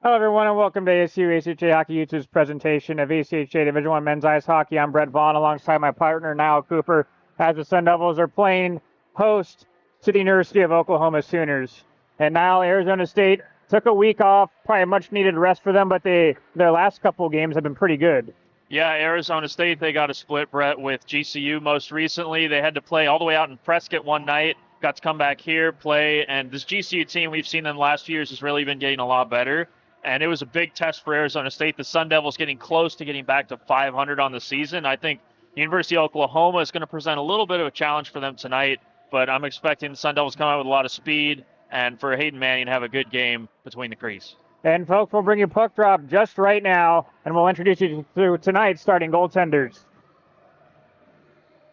Hello, everyone, and welcome to ASU ACHA Hockey YouTube's presentation of ACHA Division I Men's Ice Hockey. I'm Brett Vaughn alongside my partner, Niall Cooper, as the Sun Devils are playing host to the University of Oklahoma Sooners. And Niall, Arizona State took a week off, probably a much-needed rest for them, but their last couple of games have been pretty good. Yeah, Arizona State, they got a split, Brett, with GCU most recently. They had to play all the way out in Prescott one night, got to come back here, play, and this GCU team, we've seen them the last few years, has really been getting a lot better. And it was a big test for Arizona State. The Sun Devils getting close to getting back to 500 on the season. I think University of Oklahoma is going to present a little bit of a challenge for them tonight, but I'm expecting the Sun Devils to come out with a lot of speed and for Hayden Manning to have a good game between the crease. And folks, we'll bring you puck drop just right now, and we'll introduce you to tonight's starting goaltenders.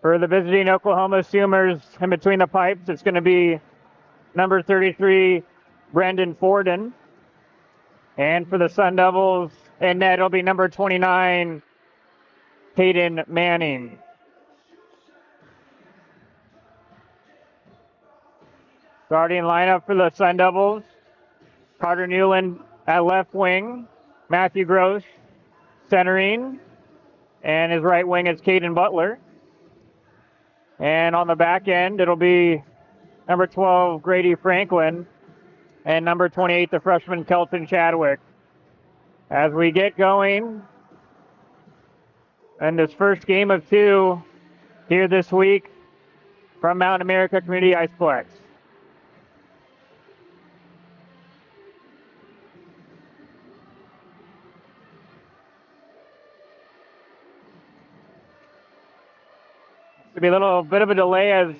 For the visiting Oklahoma Sooners, in between the pipes, it's going to be number 33, Brendan Forden. And for the Sun Devils, in net, it'll be number 29, Hayden Manning. Starting lineup for the Sun Devils, Carter Newland at left wing, Matthew Gross centering, and his right wing is Caden Butler. And on the back end, it'll be number 12, Grady Franklin, and number 28, the freshman Kelton Chadwick. As we get going, in this first game of two here this week from Mountain America Community Iceplex. There'll be a little bit of a delay as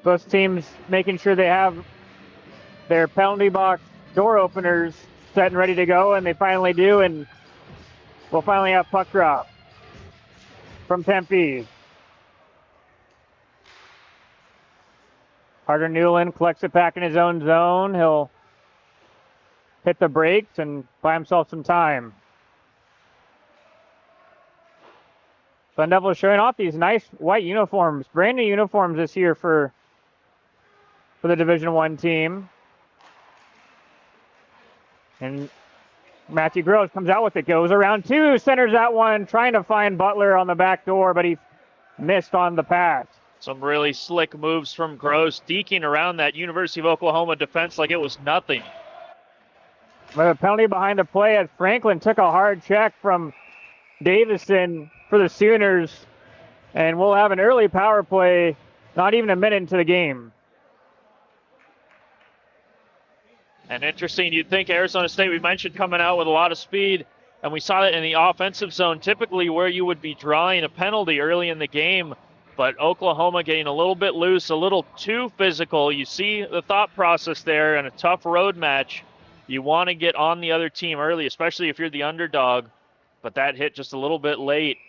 both teams making sure they have their penalty box door openers set and ready to go, and they finally do, and we'll finally have puck drop from Tempe. Carter Newland collects it back in his own zone. He'll hit the brakes and buy himself some time. Sun Devils showing off these nice white uniforms, brand new uniforms this year for the Division I team. And Matthew Gross comes out with it, goes around two, centers that one, trying to find Butler on the back door, but he missed on the pass. Some really slick moves from Gross, deking around that University of Oklahoma defense like it was nothing. But a penalty behind the play as Franklin took a hard check from Davison for the Sooners, and we'll have an early power play, not even a minute into the game. And interesting, you'd think Arizona State, we mentioned coming out with a lot of speed, and we saw that in the offensive zone, typically where you would be drawing a penalty early in the game, but Oklahoma getting a little bit loose, a little too physical. You see the thought process there in a tough road match. You want to get on the other team early, especially if you're the underdog, but that hit just a little bit late,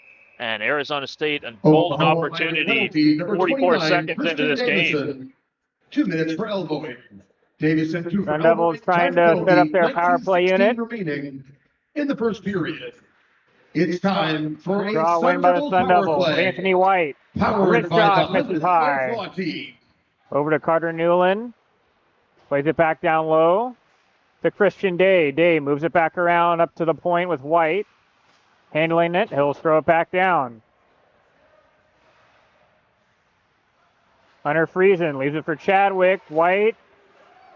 and Arizona State, a golden opportunity 44 seconds into this game. 2 minutes for elbowing. Davison, Sun Devils trying to set up their power play unit. Remaining in the first period. It's time for a Draw win by the Sun Devils. Anthony White. Wrist shot, misses high. Over to Carter Newland. Plays it back down low to Christian Day. Day moves it back around up to the point with White. Handling it. He'll throw it back down. Hunter Friesen leaves it for Chadwick. White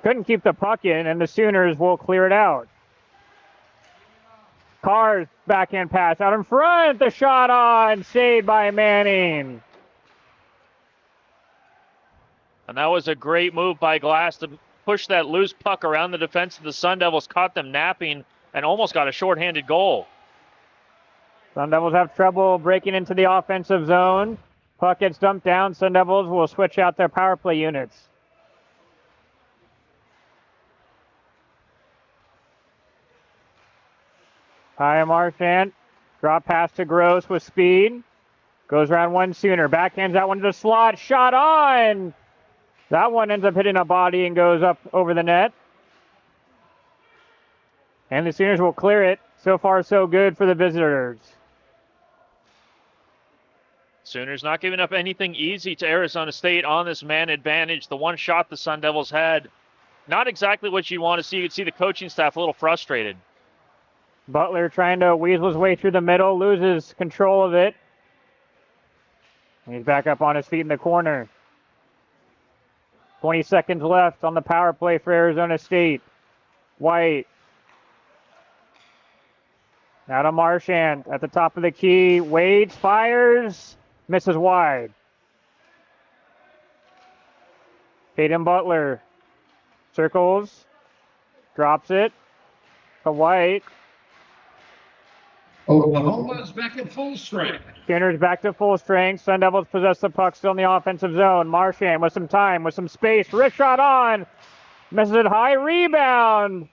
couldn't keep the puck in, and the Sooners will clear it out. Carr's backhand pass out in front. The shot on, saved by Manning. And that was a great move by Glass to push that loose puck around the defense of the Sun Devils, caught them napping, and almost got a shorthanded goal. Sun Devils have trouble breaking into the offensive zone. Puck gets dumped down. Sun Devils will switch out their power play units. Kyle Marchant, drop pass to Gross with speed. Goes around one Sooner. Backhands that one to the slot. Shot on! That one ends up hitting a body and goes up over the net. And the Sooners will clear it. So far, so good for the visitors. Sooners not giving up anything easy to Arizona State on this man advantage. The one shot the Sun Devils had, not exactly what you want to see. You could see the coaching staff a little frustrated. Butler trying to weasel his way through the middle, loses control of it. He's back up on his feet in the corner. 20 seconds left on the power play for Arizona State. White. Now to Marchand at the top of the key. Waits, fires, misses wide. Caden Butler circles, drops it to White. Oklahoma's back at full strength. Sooners back to full strength. Sun Devils possess the puck still in the offensive zone. Marchand with some time, with some space. Wrist shot on. Misses it high. Rebound.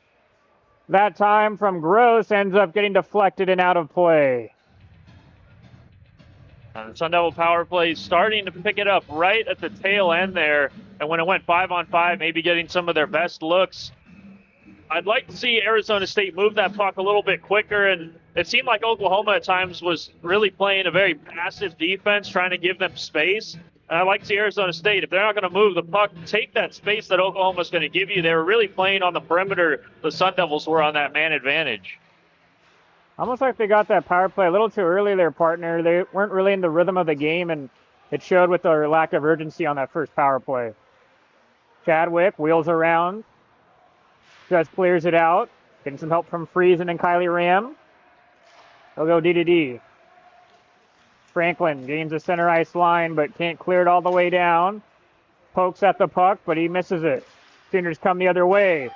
That time from Gross ends up getting deflected and out of play. The Sun Devil power play starting to pick it up right at the tail end there. And when it went 5-on-5, maybe getting some of their best looks. I'd like to see Arizona State move that puck a little bit quicker. And it seemed like Oklahoma at times was really playing a very passive defense, trying to give them space. And I'd like to see Arizona State, if they're not going to move the puck, take that space that Oklahoma's going to give you. They were really playing on the perimeter. The Sun Devils were on that man advantage. Almost like they got that power play a little too early there, partner. They weren't really in the rhythm of the game, and it showed with their lack of urgency on that first power play. Chadwick wheels around, just clears it out, getting some help from Friesen and Kylie Ram. They'll go D to D. Franklin gains the center ice line, but can't clear it all the way down. Pokes at the puck, but he misses it. Sooners come the other way.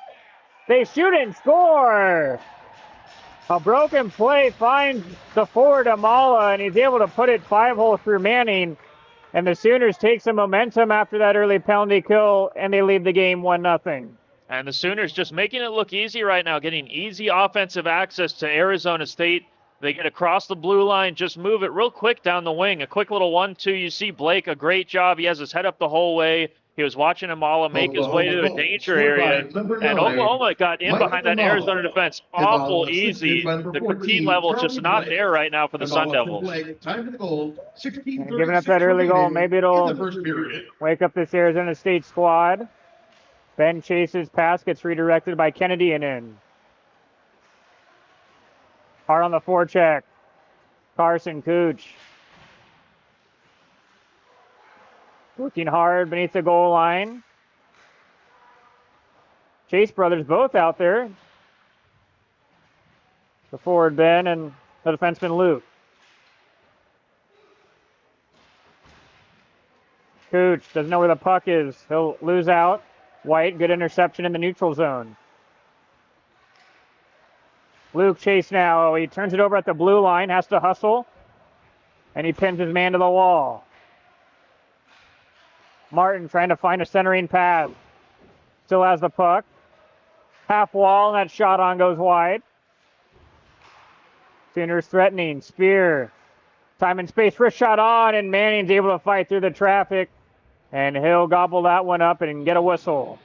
They shoot and score! A broken play finds the forward Amala, and he's able to put it 5-hole through Manning. And the Sooners take some momentum after that early penalty kill, and they lead the game 1-0. And the Sooners just making it look easy right now, getting easy offensive access to Arizona State. They get across the blue line, just move it real quick down the wing. A quick little 1-2. You see Blake, a great job. He has his head up the whole way. He was watching Amala make his way to the danger area. And Oklahoma got in behind that Arizona defense awful easy. The fatigue level is just not there right now for the Sun Devils. Giving up that early goal, maybe it'll wake up this Arizona State squad. Ben chases pass, gets redirected by Kennedy and in. Hard on the forecheck. Carson Cooch. Working hard beneath the goal line. Chase brothers both out there. The forward Ben and the defenseman Luke. Cooch doesn't know where the puck is. He'll lose out. White, good interception in the neutral zone. Luke chase now. He turns it over at the blue line, has to hustle, and he pins his man to the wall. Martin trying to find a centering pass. Still has the puck. Half wall, and that shot on goes wide. Sooners threatening. Spear. Time and space. Wrist shot on, and Manning's able to fight through the traffic, and he'll gobble that one up and get a whistle.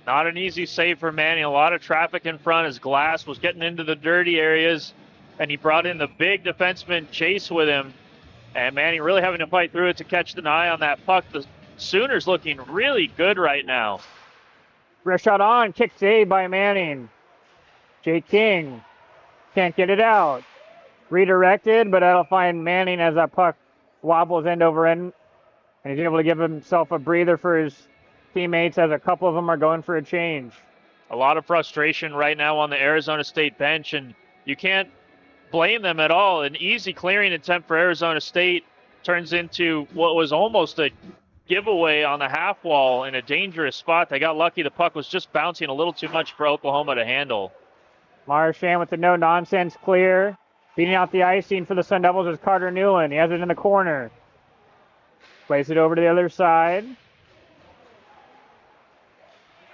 Not an easy save for Manning. A lot of traffic in front. His glass was getting into the dirty areas, and he brought in the big defenseman Chase with him. And Manning really having to fight through it to catch an eye on that puck. The Sooners looking really good right now. Wrist shot on. Kick save by Manning. Jake King can't get it out. Redirected, but that'll find Manning as that puck wobbles end over end. And he's able to give himself a breather for his teammates as a couple of them are going for a change. A lot of frustration right now on the Arizona State bench, and you can't blame them at all. An easy clearing attempt for Arizona State turns into what was almost a giveaway on the half wall in a dangerous spot. They got lucky. The puck was just bouncing a little too much for Oklahoma to handle. Marchand with the no-nonsense clear. Beating out the icing for the Sun Devils is Carter Newland. He has it in the corner. Plays it over to the other side.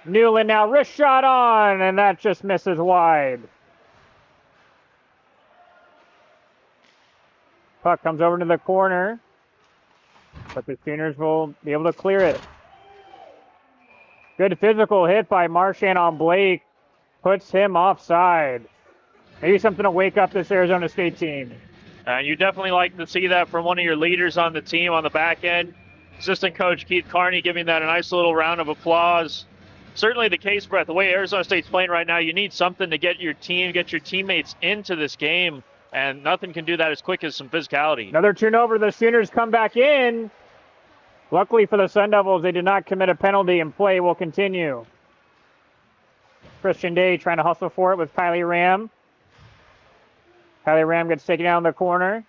Newland now, wrist shot on, and that just misses wide. Puck comes over to the corner, but the Sooners will be able to clear it. Good physical hit by Marchand on Blake. Puts him offside. Maybe something to wake up this Arizona State team. You definitely like to see that from one of your leaders on the team on the back end. Assistant coach Keith Carney giving that a nice little round of applause certainly the case, Brett. The way Arizona State's playing right now, you need something to get your team, get your teammates into this game, and nothing can do that as quick as some physicality. Another turnover. The Sooners come back in. Luckily for the Sun Devils, they did not commit a penalty, and play will continue. Christian Day trying to hustle for it with Kylie Ram. Kylie Ram gets taken out in the corner.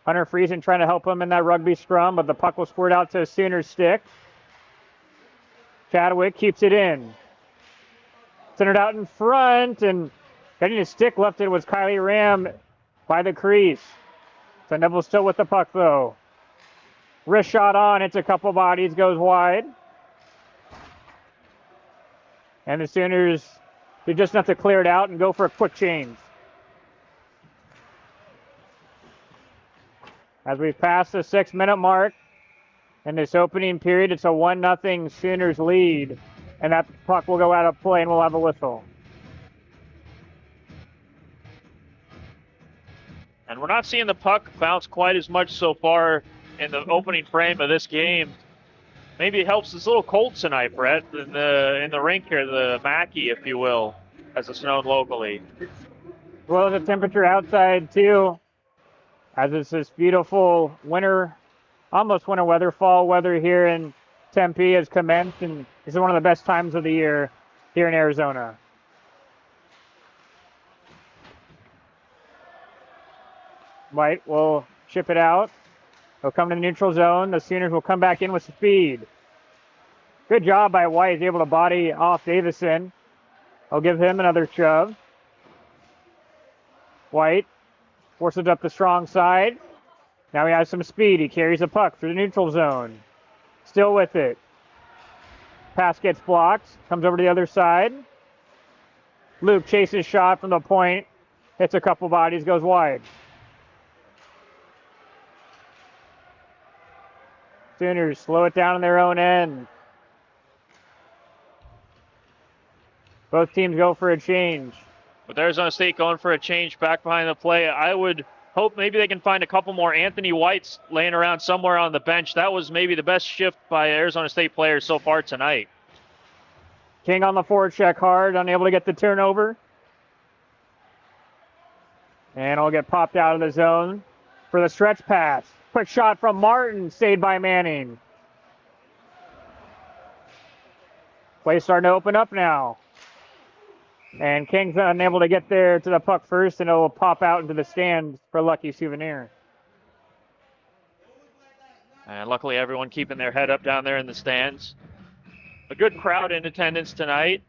Hunter Friesen trying to help him in that rugby scrum, but the puck will squirt out to Sooners stick. Chadwick keeps it in. Centered out in front, and getting his stick lifted was Kylie Ram by the crease. Sun Devils still with the puck, though. Wrist shot on, it's a couple bodies, goes wide. And the Sooners do just enough to clear it out and go for a quick change. As we've passed the 6-minute mark in this opening period, it's a 1-0 Sooners lead. And that puck will go out of play and we'll have a whistle. And we're not seeing the puck bounce quite as much so far in the opening frame of this game. Maybe it helps this little cold tonight, Brett, in the rink here, the Mackey, if you will, as it's known locally. Well, the temperature outside, too, as it's this beautiful winter, almost winter weather, fall weather here in Tempe has commenced, and this is one of the best times of the year here in Arizona. White will ship it out. He'll come to the neutral zone. The Sooners will come back in with speed. Good job by White. He's able to body off Davison. I'll give him another shove. White forces up the strong side. Now he has some speed. He carries the puck through the neutral zone. Still with it. Pass gets blocked. Comes over to the other side. Luke chases shot from the point. Hits a couple bodies, goes wide. Sooners slow it down on their own end. Both teams go for a change. With Arizona State going for a change back behind the play, I would hope maybe they can find a couple more Anthony Whites laying around somewhere on the bench. That was maybe the best shift by Arizona State players so far tonight. King on the forward check hard, unable to get the turnover. And it'll get popped out of the zone for the stretch pass. Quick shot from Martin, saved by Manning. Play starting to open up now. And King's unable to get there to the puck first, and it'll pop out into the stands for Lucky Souvenir. And luckily everyone keeping their head up down there in the stands. A good crowd in attendance tonight.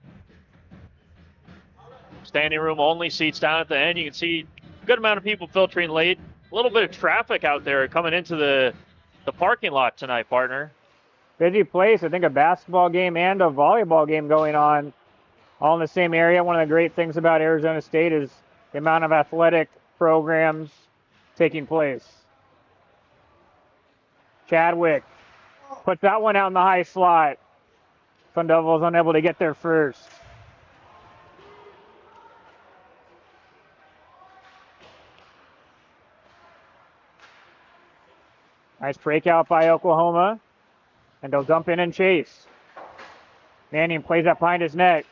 Standing room only seats down at the end. You can see a good amount of people filtering late. A little bit of traffic out there coming into the parking lot tonight, partner. Busy place. I think a basketball game and a volleyball game going on all in the same area. One of the great things about Arizona State is the amount of athletic programs taking place. Chadwick puts that one out in the high slot. Sun Devils unable to get there first. Nice breakout by Oklahoma. And they'll dump in and chase. Manning plays up behind his net.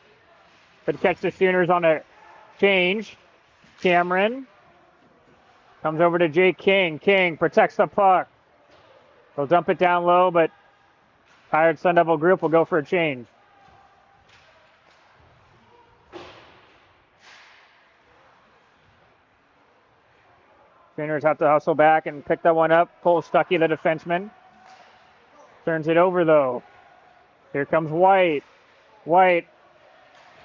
But catch the Sooners on a change. Cameron comes over to Jake King. King protects the puck. They'll dump it down low, but tired Sun Devil group will go for a change. Sooners have to hustle back and pick that one up. Cole Stuckey, the defenseman. Turns it over, though. Here comes White. White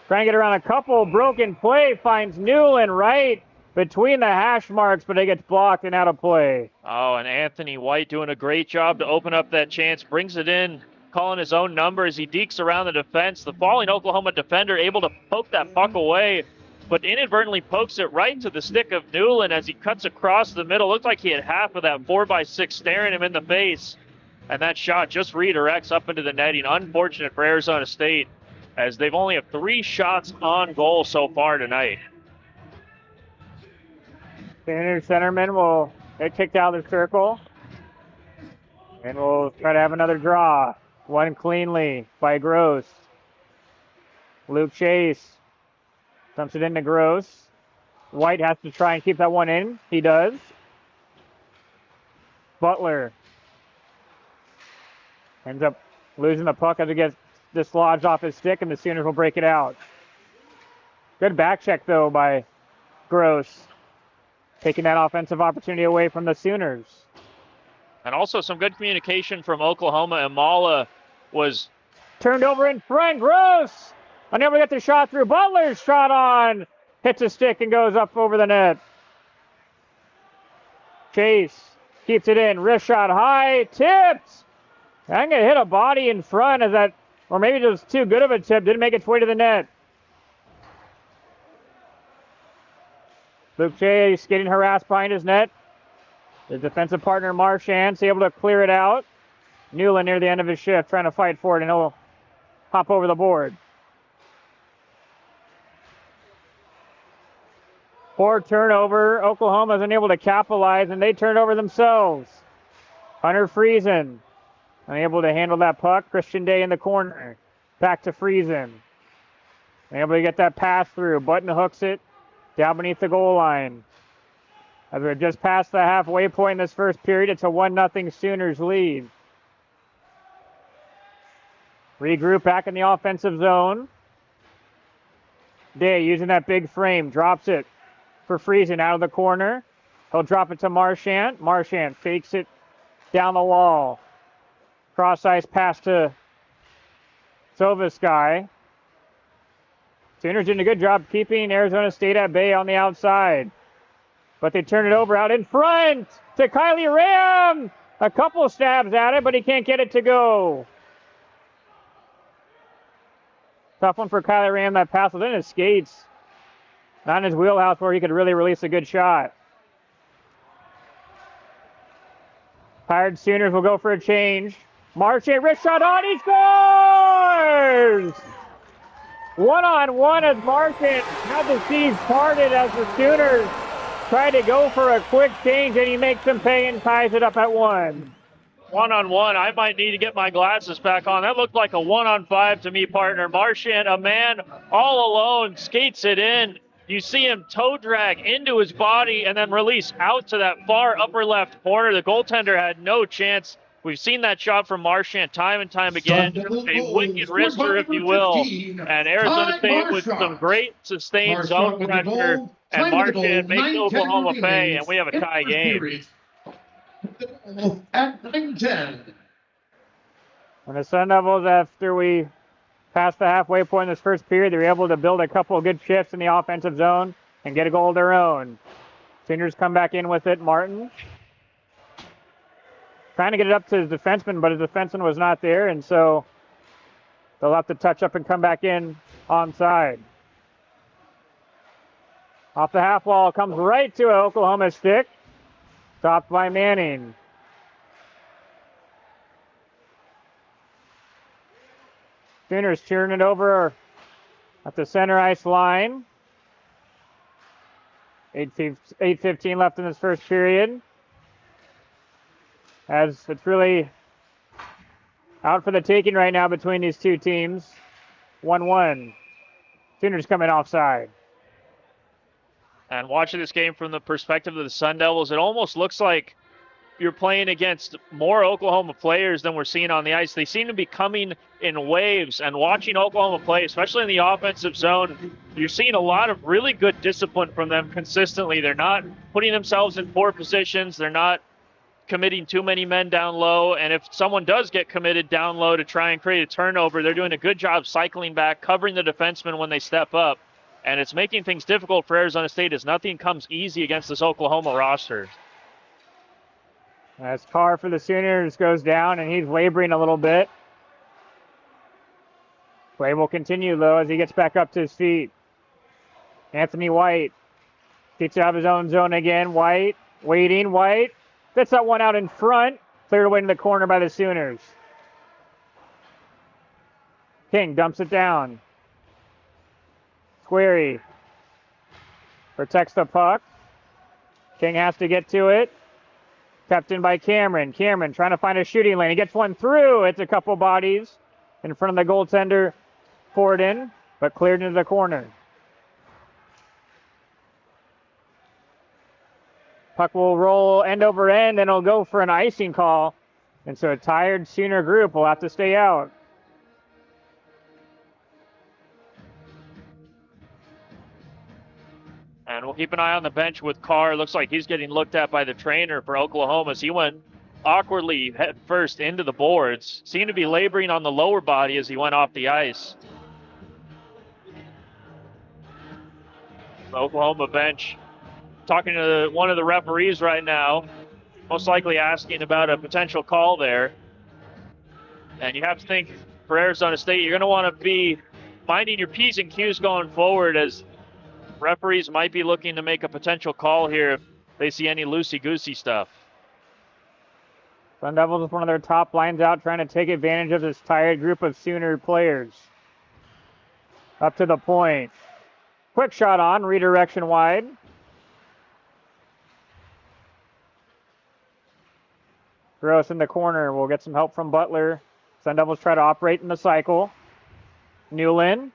trying to get around a couple. Broken play. Finds Newland right between the hash marks, but it gets blocked and out of play. Oh, and Anthony White doing a great job to open up that chance. Brings it in, calling his own number as he dekes around the defense. The falling Oklahoma defender able to poke that puck away, but inadvertently pokes it right to the stick of Newland as he cuts across the middle. Looked like he had half of that 4x6 staring him in the face. And that shot just redirects up into the netting. Unfortunate for Arizona State, as they've only have 3 shots on goal so far tonight. The centerman will get kicked out of the circle. And we'll try to have another draw. One cleanly by Gross. Luke Chase dumps it into Gross. White has to try and keep that one in. He does. Butler ends up losing the puck as it gets dislodged off his stick, and the Sooners will break it out. Good back check, though, by Gross, taking that offensive opportunity away from the Sooners. And also some good communication from Oklahoma. Imala was turned over in front. Gross unable to get the shot through. Butler's shot on. Hits a stick and goes up over the net. Chase keeps it in. Wrist shot high. Tipped. I'm going to hit a body in front as that, or maybe it was too good of a tip. Didn't make its way to the net. Luke Chase getting harassed behind his net. His defensive partner Marchant's able to clear it out. Newland near the end of his shift trying to fight for it, and he'll hop over the board. Poor turnover. Oklahoma's unable to capitalize, and they turn over themselves. Hunter Friesen unable to handle that puck. Christian Day in the corner. Back to Friesen. Able to get that pass through. Button hooks it down beneath the goal line. As we're just past the halfway point in this first period, it's a 1-0 Sooners lead. Regroup back in the offensive zone. Day using that big frame, drops it for Friesen out of the corner. He'll drop it to Marchant. Marchant fakes it down the wall. Cross ice pass to Sovasky. Sooners doing a good job keeping Arizona State at bay on the outside. But they turn it over out in front to Kylie Ram. A couple stabs at it, but he can't get it to go. Tough one for Kylie Ram. That pass within his skates. Not in his wheelhouse where he could really release a good shot. Tired Sooners will go for a change. Marchant, wrist shot on, he scores! 1-on-1 as Marchant had the seas parted as the Sooners tried to go for a quick change, and he makes them pay and ties it up at 1. 1-on-1. I might need to get my glasses back on. That looked like a 1-on-5 to me, partner. Marchant, a man all alone, skates it in. You see him toe drag into his body and then release out to that far upper left corner. The goaltender had no chance. We've seen that shot from Marchant time and time again. A wicked wrister, if you will. And Arizona State with some great sustained zone pressure. And Marchant makes Oklahoma pay, and we have a tie game. At 9-10. When the Sun Devils, after we passed the halfway point in this first period, they were able to build a couple of good shifts in the offensive zone and get a goal of their own. Sooners come back in with it. Martin trying to get it up to his defenseman, but his defenseman was not there, and so they'll have to touch up and come back in onside. Off the half wall, comes right to an Oklahoma stick. Stopped by Manning. Sooners cheering it over at the center ice line. 8:15 left in this first period. As it's really out for the taking right now between these two teams. 1-1. Sooners coming offside. And watching this game from the perspective of the Sun Devils, it almost looks like you're playing against more Oklahoma players than we're seeing on the ice. They seem to be coming in waves, and watching Oklahoma play, especially in the offensive zone, you're seeing a lot of really good discipline from them consistently. They're not putting themselves in poor positions. They're not committing too many men down low, and if someone does get committed down low to try and create a turnover, they're doing a good job cycling back, covering the defenseman when they step up. And it's making things difficult for Arizona State as nothing comes easy against this Oklahoma roster. As Carr for the Sooners goes down, and he's laboring a little bit. Play will continue, though, as he gets back up to his feet. Anthony White gets out of his own zone again. White waiting. White gets that one out in front. Cleared away to the corner by the Sooners. King dumps it down. Squarey protects the puck. King has to get to it. Kept in by Cameron. Cameron trying to find a shooting lane. He gets one through. It's a couple bodies in front of the goaltender. Forden. but cleared into the corner. Puck will roll end over end, and it'll go for an icing call. And so a tired Sooner group will have to stay out. And we'll keep an eye on the bench with Carr. Looks like he's getting looked at by the trainer for Oklahoma as he went awkwardly head first into the boards. Seemed to be laboring on the lower body as he went off the ice. The Oklahoma bench talking to one of the referees right now, most likely asking about a potential call there. And you have to think for Arizona State, you're going to want to be minding your P's and Q's going forward, as referees might be looking to make a potential call here if they see any loosey-goosey stuff. Sun Devils with one of their top lines out, trying to take advantage of this tired group of Sooner players. Up to the point. Quick shot on, redirection wide. Gross in the corner. We'll get some help from Butler. Sun Devils try to operate in the cycle. Newland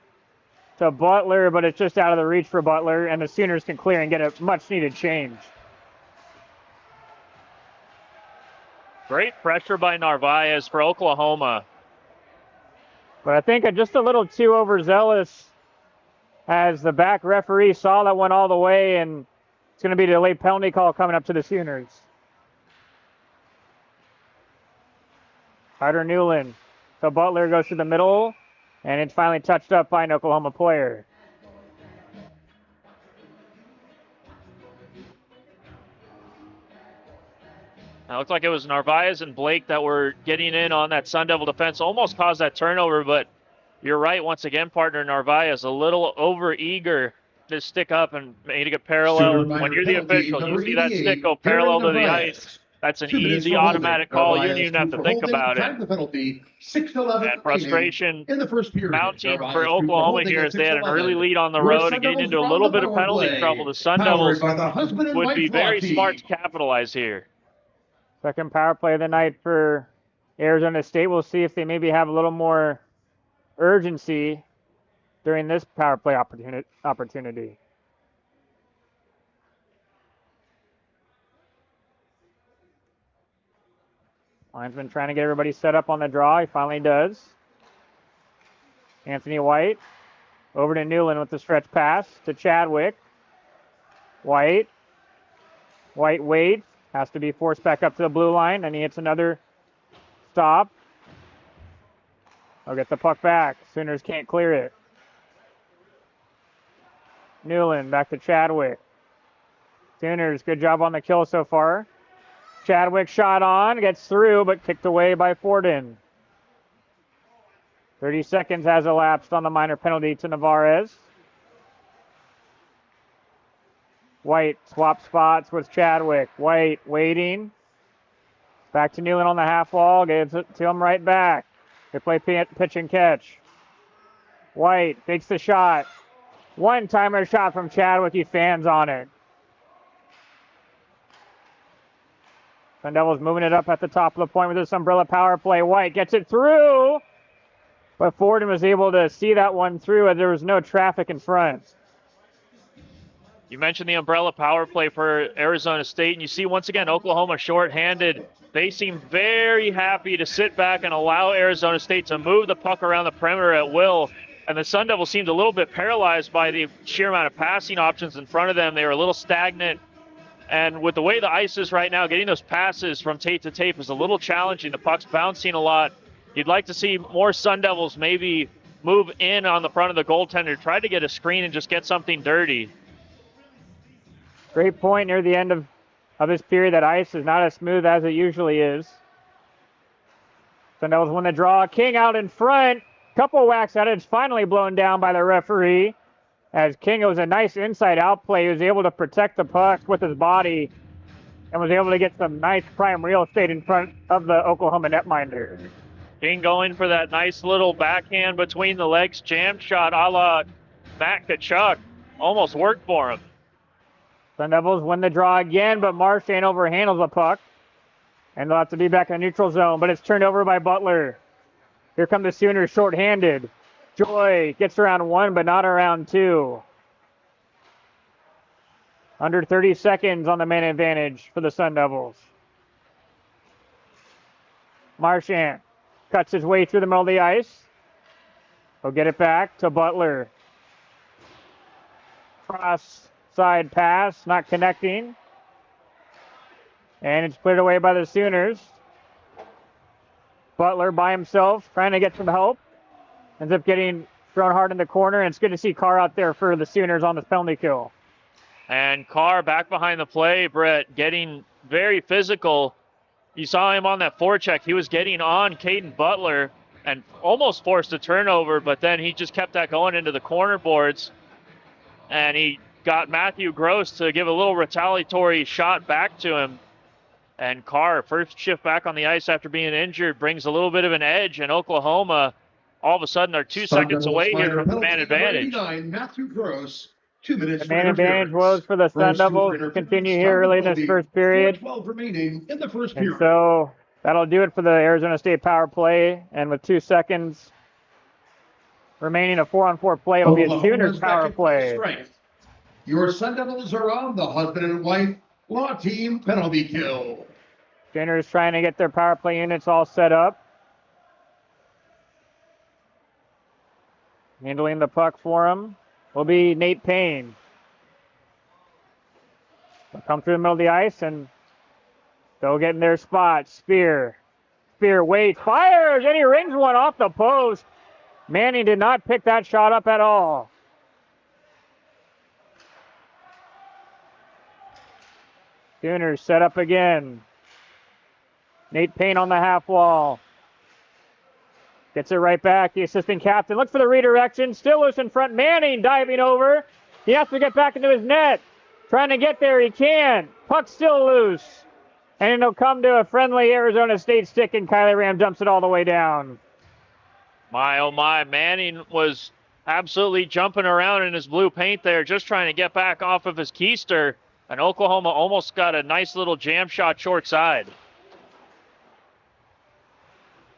to Butler, but it's just out of the reach for Butler, and the Sooners can clear and get a much-needed change. Great pressure by Narvaez for Oklahoma. But I think just a little too overzealous, as the back referee saw that one all the way, and it's going to be a delayed penalty call coming up to the Sooners. Carter Newland. So Butler goes to the middle, and it's finally touched up by an Oklahoma player. It looked like it was Narvaez and Blake that were getting in on that Sun Devil defense. Almost caused that turnover, but you're right. Once again, partner Narvaez, a little over-eager to stick up and make it parallel. When you're the official, you see that stick go parallel to the ice. That's an easy automatic call. You don't even have to think about it. And frustration mounting for Oklahoma here as they had an early lead on the road and getting into a little bit of penalty trouble. The Sun Devils would be very smart to capitalize here. Second power play of the night for Arizona State. We'll see if they maybe have a little more urgency during this power play opportunity. Linesman trying to get everybody set up on the draw. He finally does. Anthony White over to Newland with the stretch pass to Chadwick. White waits. Has to be forced back up to the blue line, and he hits another stop. I'll get the puck back. Sooners can't clear it. Newland back to Chadwick. Sooners, good job on the kill so far. Chadwick shot on, gets through, but kicked away by Forden. 30 seconds has elapsed on the minor penalty to Navarez. White swaps spots with Chadwick. White waiting. Back to Newland on the half wall. Gives it to him right back. They play pitch and catch. White takes the shot. One-timer shot from Chadwick. He fans on it. Sun Devils moving it up at the top of the point with this umbrella power play. White gets it through. But Forden was able to see that one through as there was no traffic in front. You mentioned the umbrella power play for Arizona State, and you see once again Oklahoma shorthanded. They seem very happy to sit back and allow Arizona State to move the puck around the perimeter at will. And the Sun Devils seemed a little bit paralyzed by the sheer amount of passing options in front of them. They were a little stagnant. And with the way the ice is right now, getting those passes from tape to tape is a little challenging. The puck's bouncing a lot. You'd like to see more Sun Devils maybe move in on the front of the goaltender, try to get a screen and just get something dirty. Great point near the end of this period. That ice is not as smooth as it usually is. Sun Devils win the draw. King out in front. Couple whacks at it. It's finally blown down by the referee. As King, it was a nice inside-out play. He was able to protect the puck with his body and was able to get some nice prime real estate in front of the Oklahoma netminder. King going for that nice little backhand between the legs jam shot a la Matt Tkachuk. Almost worked for him. Sun Devils win the draw again, but Marchand overhandles the puck. And they'll have to be back in the neutral zone, but it's turned over by Butler. Here come the Sooners shorthanded. Joy gets around 1, but not around 2. Under 30 seconds on the man advantage for the Sun Devils. Marchant cuts his way through the middle of the ice. He'll get it back to Butler. Cross side pass, not connecting. And it's cleared away by the Sooners. Butler by himself, trying to get some help. Ends up getting thrown hard in the corner, and it's good to see Carr out there for the Sooners on this penalty kill. And Carr back behind the play, Brett, getting very physical. You saw him on that forecheck. He was getting on Caden Butler and almost forced a turnover, but then he just kept that going into the corner boards. And he got Matthew Gross to give a little retaliatory shot back to him. And Carr, first shift back on the ice after being injured, brings a little bit of an edge, and Oklahoma all of a sudden are 2 seconds away here from the man advantage. Matthew Gross, 2 minutes. The man advantage was for the Sun Devils to continue here early in this first period. 12 remaining in the first And period. so that'll do it for the Arizona State power play. And with 2 seconds remaining, a 4-on-4 play, it'll be a Sooners power play. Your Sun Devils are on the husband and wife law team penalty kill. Sooners trying to get their power play units all set up. Handling the puck for him will be Nate Payne. They'll come through the middle of the ice and they'll get in their spot. Spear waits, fires, and he rings one off the post. Manning did not pick that shot up at all. Sooners set up again. Nate Payne on the half wall. Gets it right back. The assistant captain looks for the redirection. Still loose in front. Manning diving over. He has to get back into his net. Trying to get there. He can. Puck still loose. And it'll come to a friendly Arizona State stick, and Kylie Ram dumps it all the way down. My, oh my. Manning was absolutely jumping around in his blue paint there, just trying to get back off of his keister. And Oklahoma almost got a nice little jam shot short side.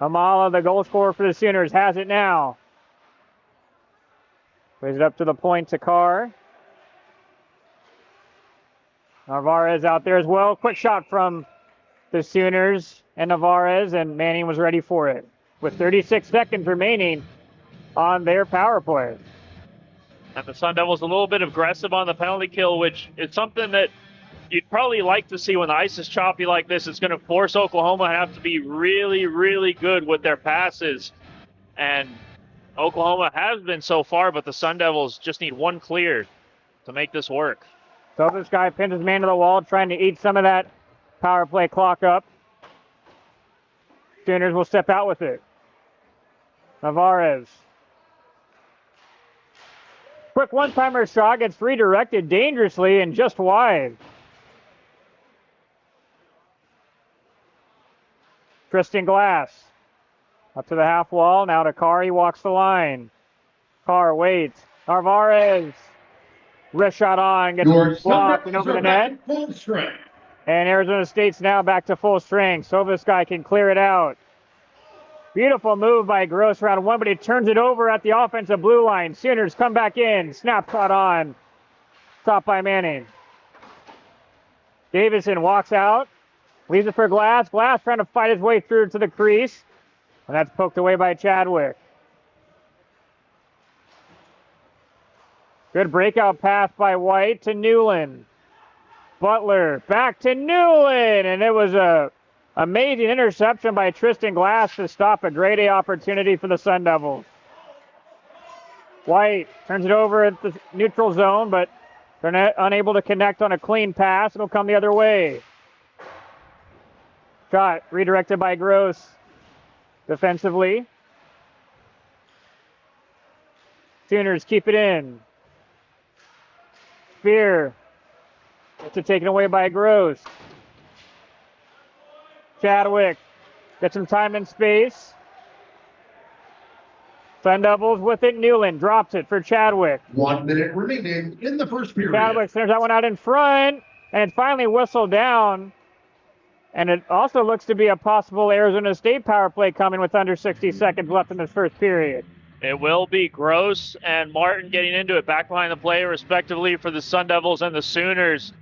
Amala, the goal scorer for the Sooners, has it now. Plays it up to the point to Carr. Narvaez out there as well. Quick shot from the Sooners and Narvaez, and Manning was ready for it. With 36 seconds remaining on their power play. And the Sun Devils a little bit aggressive on the penalty kill, which is something that you'd probably like to see when the ice is choppy like this. It's going to force Oklahoma to have to be really, really good with their passes. And Oklahoma has been so far, but the Sun Devils just need one clear to make this work. So this guy pins his man to the wall, trying to eat some of that power play clock up. Sooners will step out with it. Narvaez. Quick one-timer shot gets redirected dangerously and just wide. Tristan Glass up to the half wall. Now to Carr. He walks the line. Carr waits. Narvaez. Wrist shot on. Gets blocked and over the net. Full strength. And Arizona State's now back to full strength. So this guy can clear it out. Beautiful move by Gross round 1, but he turns it over at the offensive blue line. Sooners come back in. Snap shot on. Stopped by Manning. Davison walks out. Leaves it for Glass. Glass trying to fight his way through to the crease. And that's poked away by Chadwick. Good breakout pass by White to Newland. Butler back to Newland. And it was a amazing interception by Tristan Glass to stop a grade A opportunity for the Sun Devils. White turns it over at the neutral zone, but they're unable to connect on a clean pass. It'll come the other way. Shot redirected by Gross defensively. Sooners keep it in. Spear gets it taken away by Gross. Chadwick gets some time and space. Sun Devils with it. Newland drops it for Chadwick. 1 minute remaining in the first period. Chadwick centers that one out in front, and it's finally whistled down. And it also looks to be a possible Arizona State power play coming with under 60 seconds left in this first period. It will be Gross and Martin getting into it, back behind the play, respectively, for the Sun Devils and the Sooners.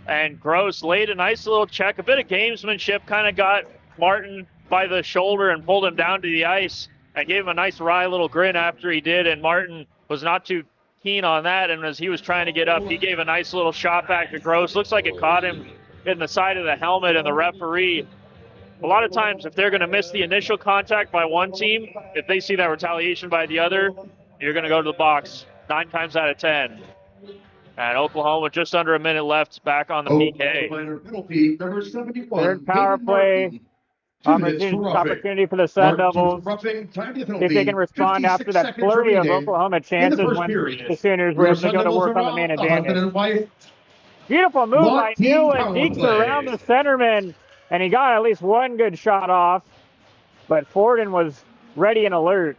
And Gross laid a nice little check, a bit of gamesmanship, kind of got Martin by the shoulder and pulled him down to the ice and gave him a nice wry little grin after he did. And Martin was not too keen on that. And as he was trying to get up, he gave a nice little shot back to Gross. Looks like it caught him in the side of the helmet, and the referee, a lot of times, if they're going to miss the initial contact by one team, if they see that retaliation by the other, you're going to go to the box 9 times out of 10. And Oklahoma, just under a minute left, back on the PK. Penalty, number 71, Third power play. Opportunity for the Sun Devils. See if they can respond after that flurry of Oklahoma chances when the Sooners were able to go to work on the man advantage. Beautiful move by Newland. Deeks around the centerman, and he got at least one good shot off, but Forden was ready and alert.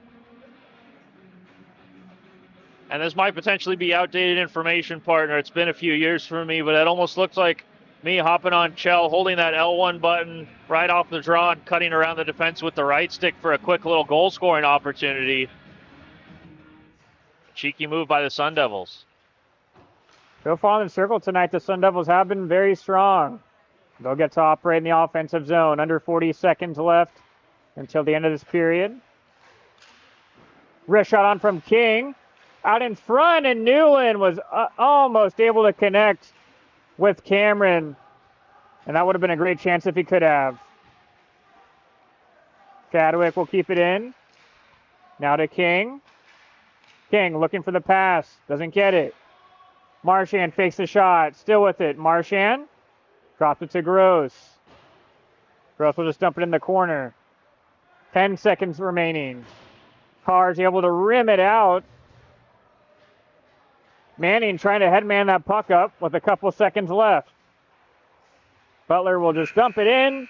And this might potentially be outdated information, partner. It's been a few years for me, but it almost looks like me hopping on Chell, holding that L1 button right off the draw and cutting around the defense with the right stick for a quick little goal-scoring opportunity. Cheeky move by the Sun Devils. So far in the circle tonight, the Sun Devils have been very strong. They'll get to operate in the offensive zone. Under 40 seconds left until the end of this period. Wrist shot on from King. Out in front, and Newland was almost able to connect with Cameron. And that would have been a great chance if he could have. Chadwick will keep it in. Now to King. King looking for the pass. Doesn't get it. Marchand fakes the shot. Still with it. Marchand drops it to Gross. Gross will just dump it in the corner. 10 seconds remaining. Carr's able to rim it out. Manning trying to headman that puck up with a couple seconds left. Butler will just dump it in,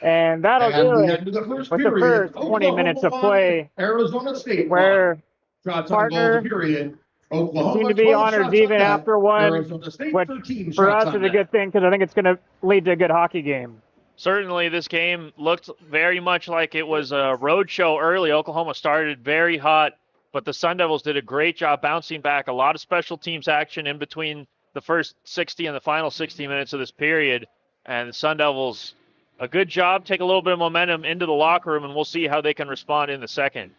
and that'll do it with the first 20 minutes of play, Arizona State where partner seem to be honors even after one, which for us is a good thing because I think it's going to lead to a good hockey game. Certainly, this game looked very much like it was a road show early. Oklahoma started very hot, but the Sun Devils did a great job bouncing back. A lot of special teams action in between the first 60 and the final 60 minutes of this period. And the Sun Devils, a good job, take a little bit of momentum into the locker room, and we'll see how they can respond in the second.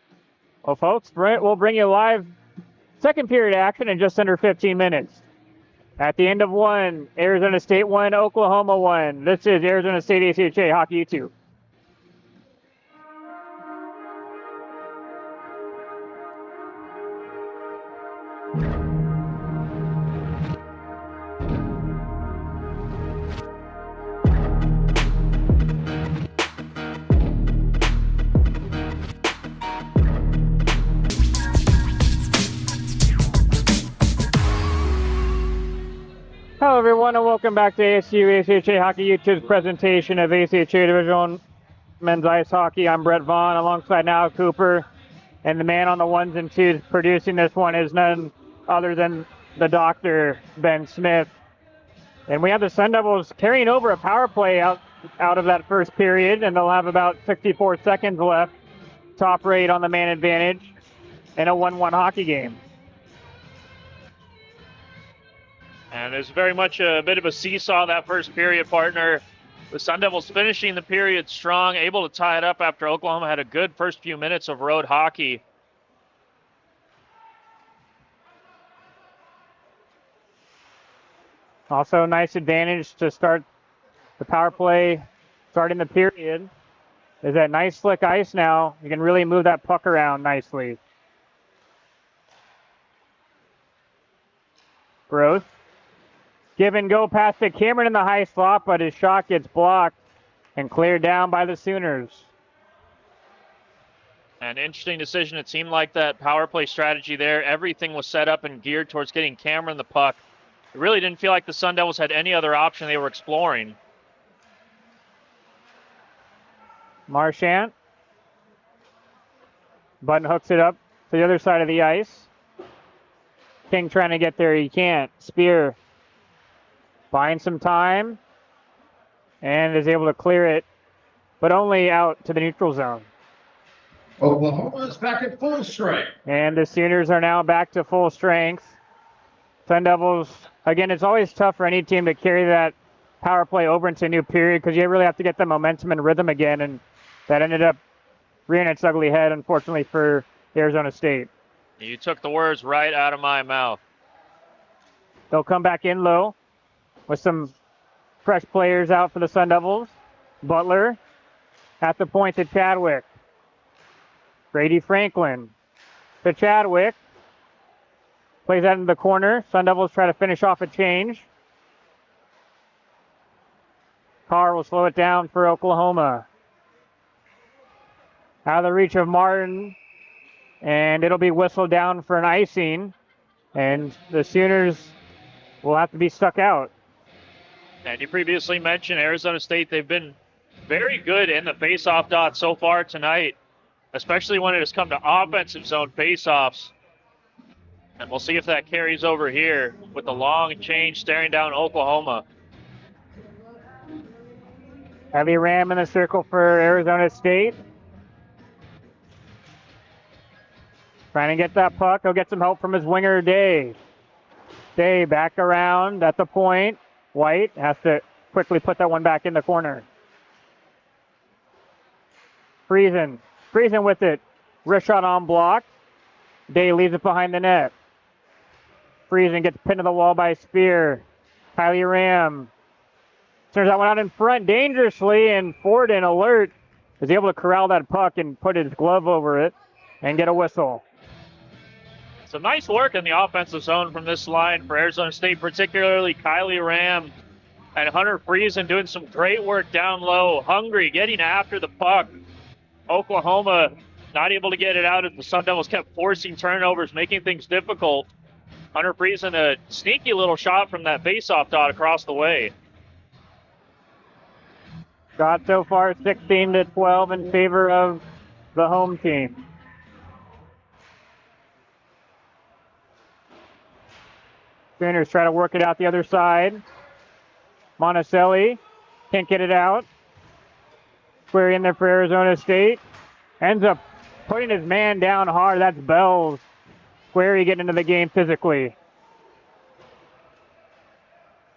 Well, folks, we'll bring you live second period action in just under 15 minutes. At the end of one, Arizona State 1, Oklahoma 1. This is Arizona State ACHA Hockey YouTube. Hello, everyone, and welcome back to ASU ACHA Hockey YouTube's presentation of ACHA Division I Men's Ice Hockey. I'm Brett Vaughn, alongside now Cooper, and the man on the ones and twos producing this one is none other than the doctor, Ben Smith. And we have the Sun Devils carrying over a power play out of that first period, and they'll have about 64 seconds left to operate on the man advantage in a 1-1 hockey game. And there's very much a bit of a seesaw that first period, partner. The Sun Devils finishing the period strong, able to tie it up after Oklahoma had a good first few minutes of road hockey. Also, nice advantage to start the power play, starting the period, is that nice slick ice now. You can really move that puck around nicely. Gross. Give and go past to Cameron in the high slot, but his shot gets blocked and cleared down by the Sooners. An interesting decision. It seemed like that power play strategy there, everything was set up and geared towards getting Cameron the puck. It really didn't feel like the Sun Devils had any other option they were exploring. Marchand. Button hooks it up to the other side of the ice. King trying to get there, he can't. Spear buying some time and is able to clear it, but only out to the neutral zone. Oklahoma is back at full strength. And the Sooners are now back to full strength. Sun Devils, again, it's always tough for any team to carry that power play over into a new period because you really have to get the momentum and rhythm again, and that ended up rearing its ugly head, unfortunately, for Arizona State. You took the words right out of my mouth. They'll come back in low with some fresh players out for the Sun Devils. Butler at the point to Chadwick. Brady Franklin to Chadwick. Plays that into the corner. Sun Devils try to finish off a change. Carr will slow it down for Oklahoma. Out of the reach of Martin. And it'll be whistled down for an icing. And the Sooners will have to be stuck out. And you previously mentioned Arizona State. They've been very good in the face-off dot so far tonight, especially when it has come to offensive zone face-offs. And we'll see if that carries over here with the long change staring down Oklahoma. Heavy ram in the circle for Arizona State. Trying to get that puck. He'll get some help from his winger, Day. Day back around at the point. White has to quickly put that one back in the corner. Friesen with it. Wrist shot on block. Day leaves it behind the net. Friesen gets pinned to the wall by Spear. Kylie Ram turns that one out in front dangerously, and Forden, alert, is able to corral that puck and put his glove over it and get a whistle. Some nice work in the offensive zone from this line for Arizona State, particularly Kylie Ram and Hunter Friesen doing some great work down low, hungry, getting after the puck. Oklahoma not able to get it out as the Sun Devils kept forcing turnovers, making things difficult. Hunter Friesen, a sneaky little shot from that faceoff dot across the way. Shot so far 16-12 in favor of the home team. Sooners try to work it out the other side. Monticelli can't get it out. Square in there for Arizona State. Ends up putting his man down hard. That's Bells. Squarey getting into the game physically.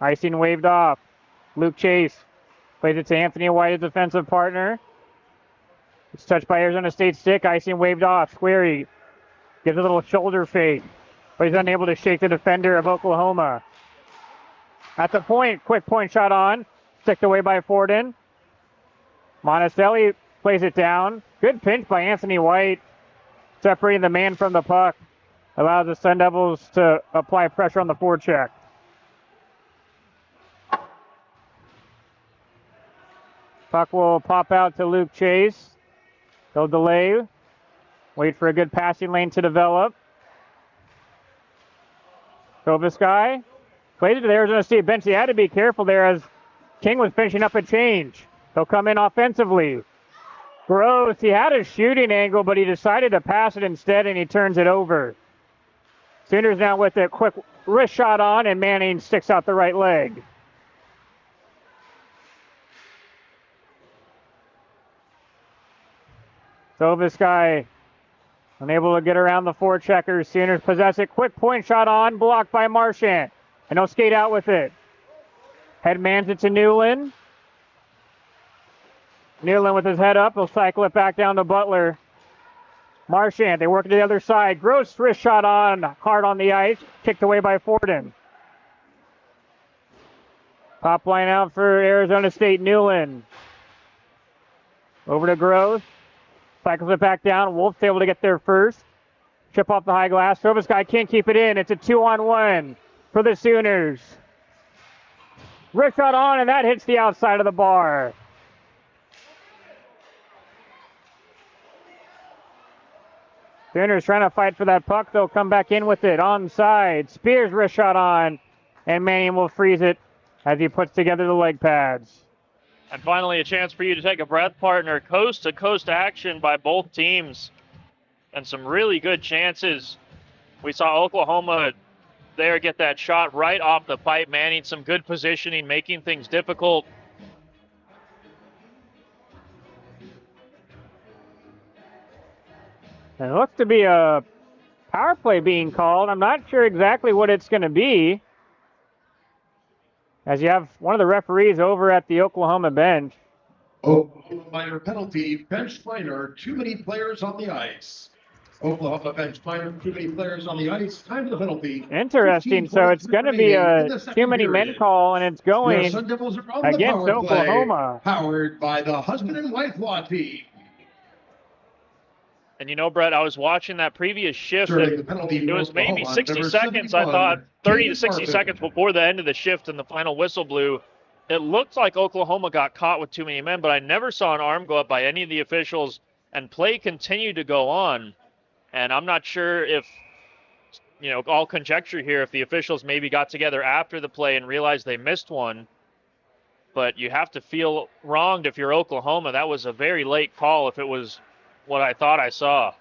Icing waved off. Luke Chase plays it to Anthony White, his defensive partner. It's touched by Arizona State stick. Icing waved off. Squarey gives a little shoulder fake, but he's unable to shake the defender of Oklahoma. At the point, quick point shot on. Sticked away by Forden. Monticelli plays it down. Good pinch by Anthony White. Separating the man from the puck. Allows the Sun Devils to apply pressure on the forecheck. Puck will pop out to Luke Chase. He'll delay. Wait for a good passing lane to develop. Kovaskei plays it to the Arizona State bench. He had to be careful there as King was finishing up a change. He'll come in offensively. Gross, he had a shooting angle, but he decided to pass it instead, and he turns it over. Sooners now with a quick wrist shot on, and Manning sticks out the right leg. Kovaskei unable to get around the forecheckers. Sooners possess it. Quick point shot on, blocked by Marchant. And he'll skate out with it. Headmans it to Newland. Newland with his head up. He'll cycle it back down to Butler. Marchant, they work to the other side. Gross wrist shot on, hard on the ice. Kicked away by Forden. Top line out for Arizona State, Newland. Over to Gross. Cycles it back down. Wolf's able to get there first. Chip off the high glass. Kovaskei can't keep it in. It's a 2-on-1 for the Sooners. Wrist shot on, and that hits the outside of the bar. Sooners trying to fight for that puck. They'll come back in with it. Onside. Spears wrist shot on, and Manning will freeze it as he puts together the leg pads. And finally, a chance for you to take a breath, partner. Coast-to-coast action by both teams. And some really good chances. We saw Oklahoma there get that shot right off the pipe. Manning, some good positioning, making things difficult. And it looks to be a power play being called. I'm not sure exactly what it's going to be, as you have one of the referees over at the Oklahoma bench. Oklahoma minor penalty, bench minor, too many players on the ice. Oklahoma bench minor, too many players on the ice. Time of the penalty. Interesting. So it's going to be a too many men call, and it's Your going Sun Devils are on the against power play, Oklahoma. powered by the husband and wife law team. And you know, Brett, I was watching that previous shift. Serving the penalty It for was maybe Oklahoma, 60 number seconds, I 71, thought, 30 to 60 Marvin. seconds before the end of the shift and the final whistle blew. It looked like Oklahoma got caught with too many men, but I never saw an arm go up by any of the officials, and play continued to go on. And I'm not sure if, you know, all conjecture here, if the officials maybe got together after the play and realized they missed one. But you have to feel wronged if you're Oklahoma. That was a very late call if it was what I thought I saw.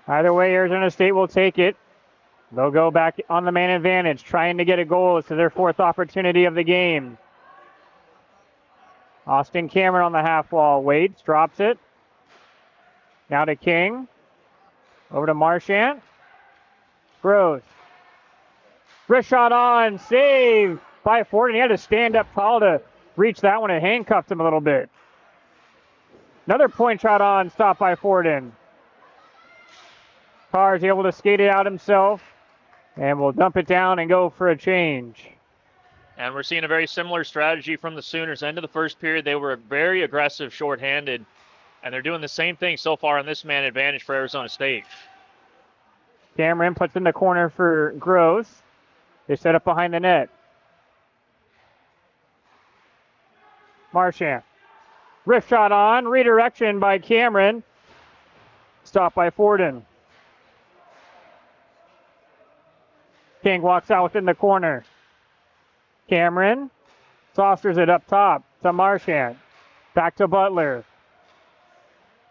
Either way, Arizona State will take it. They'll go back on the man advantage, trying to get a goal. It's their fourth opportunity of the game. Austin Cameron on the half wall. Waits, drops it. Now to King. Over to Marchant. Gross. Wrist shot on. Save by Ford. And he had to stand up tall to reach that one and handcuffed him a little bit. Another point shot on. Stop by Forden. Carr's able to skate it out himself. And we'll dump it down and go for a change. And we're seeing a very similar strategy from the Sooners. End of the first period, they were very aggressive shorthanded. And they're doing the same thing so far on this man advantage for Arizona State. Cameron puts in the corner for Gross. They set up behind the net. Marchant. Wrist shot on. Redirection by Cameron. Stopped by Forden. King walks out within the corner. Cameron saucers it up top to Marchant. Back to Butler.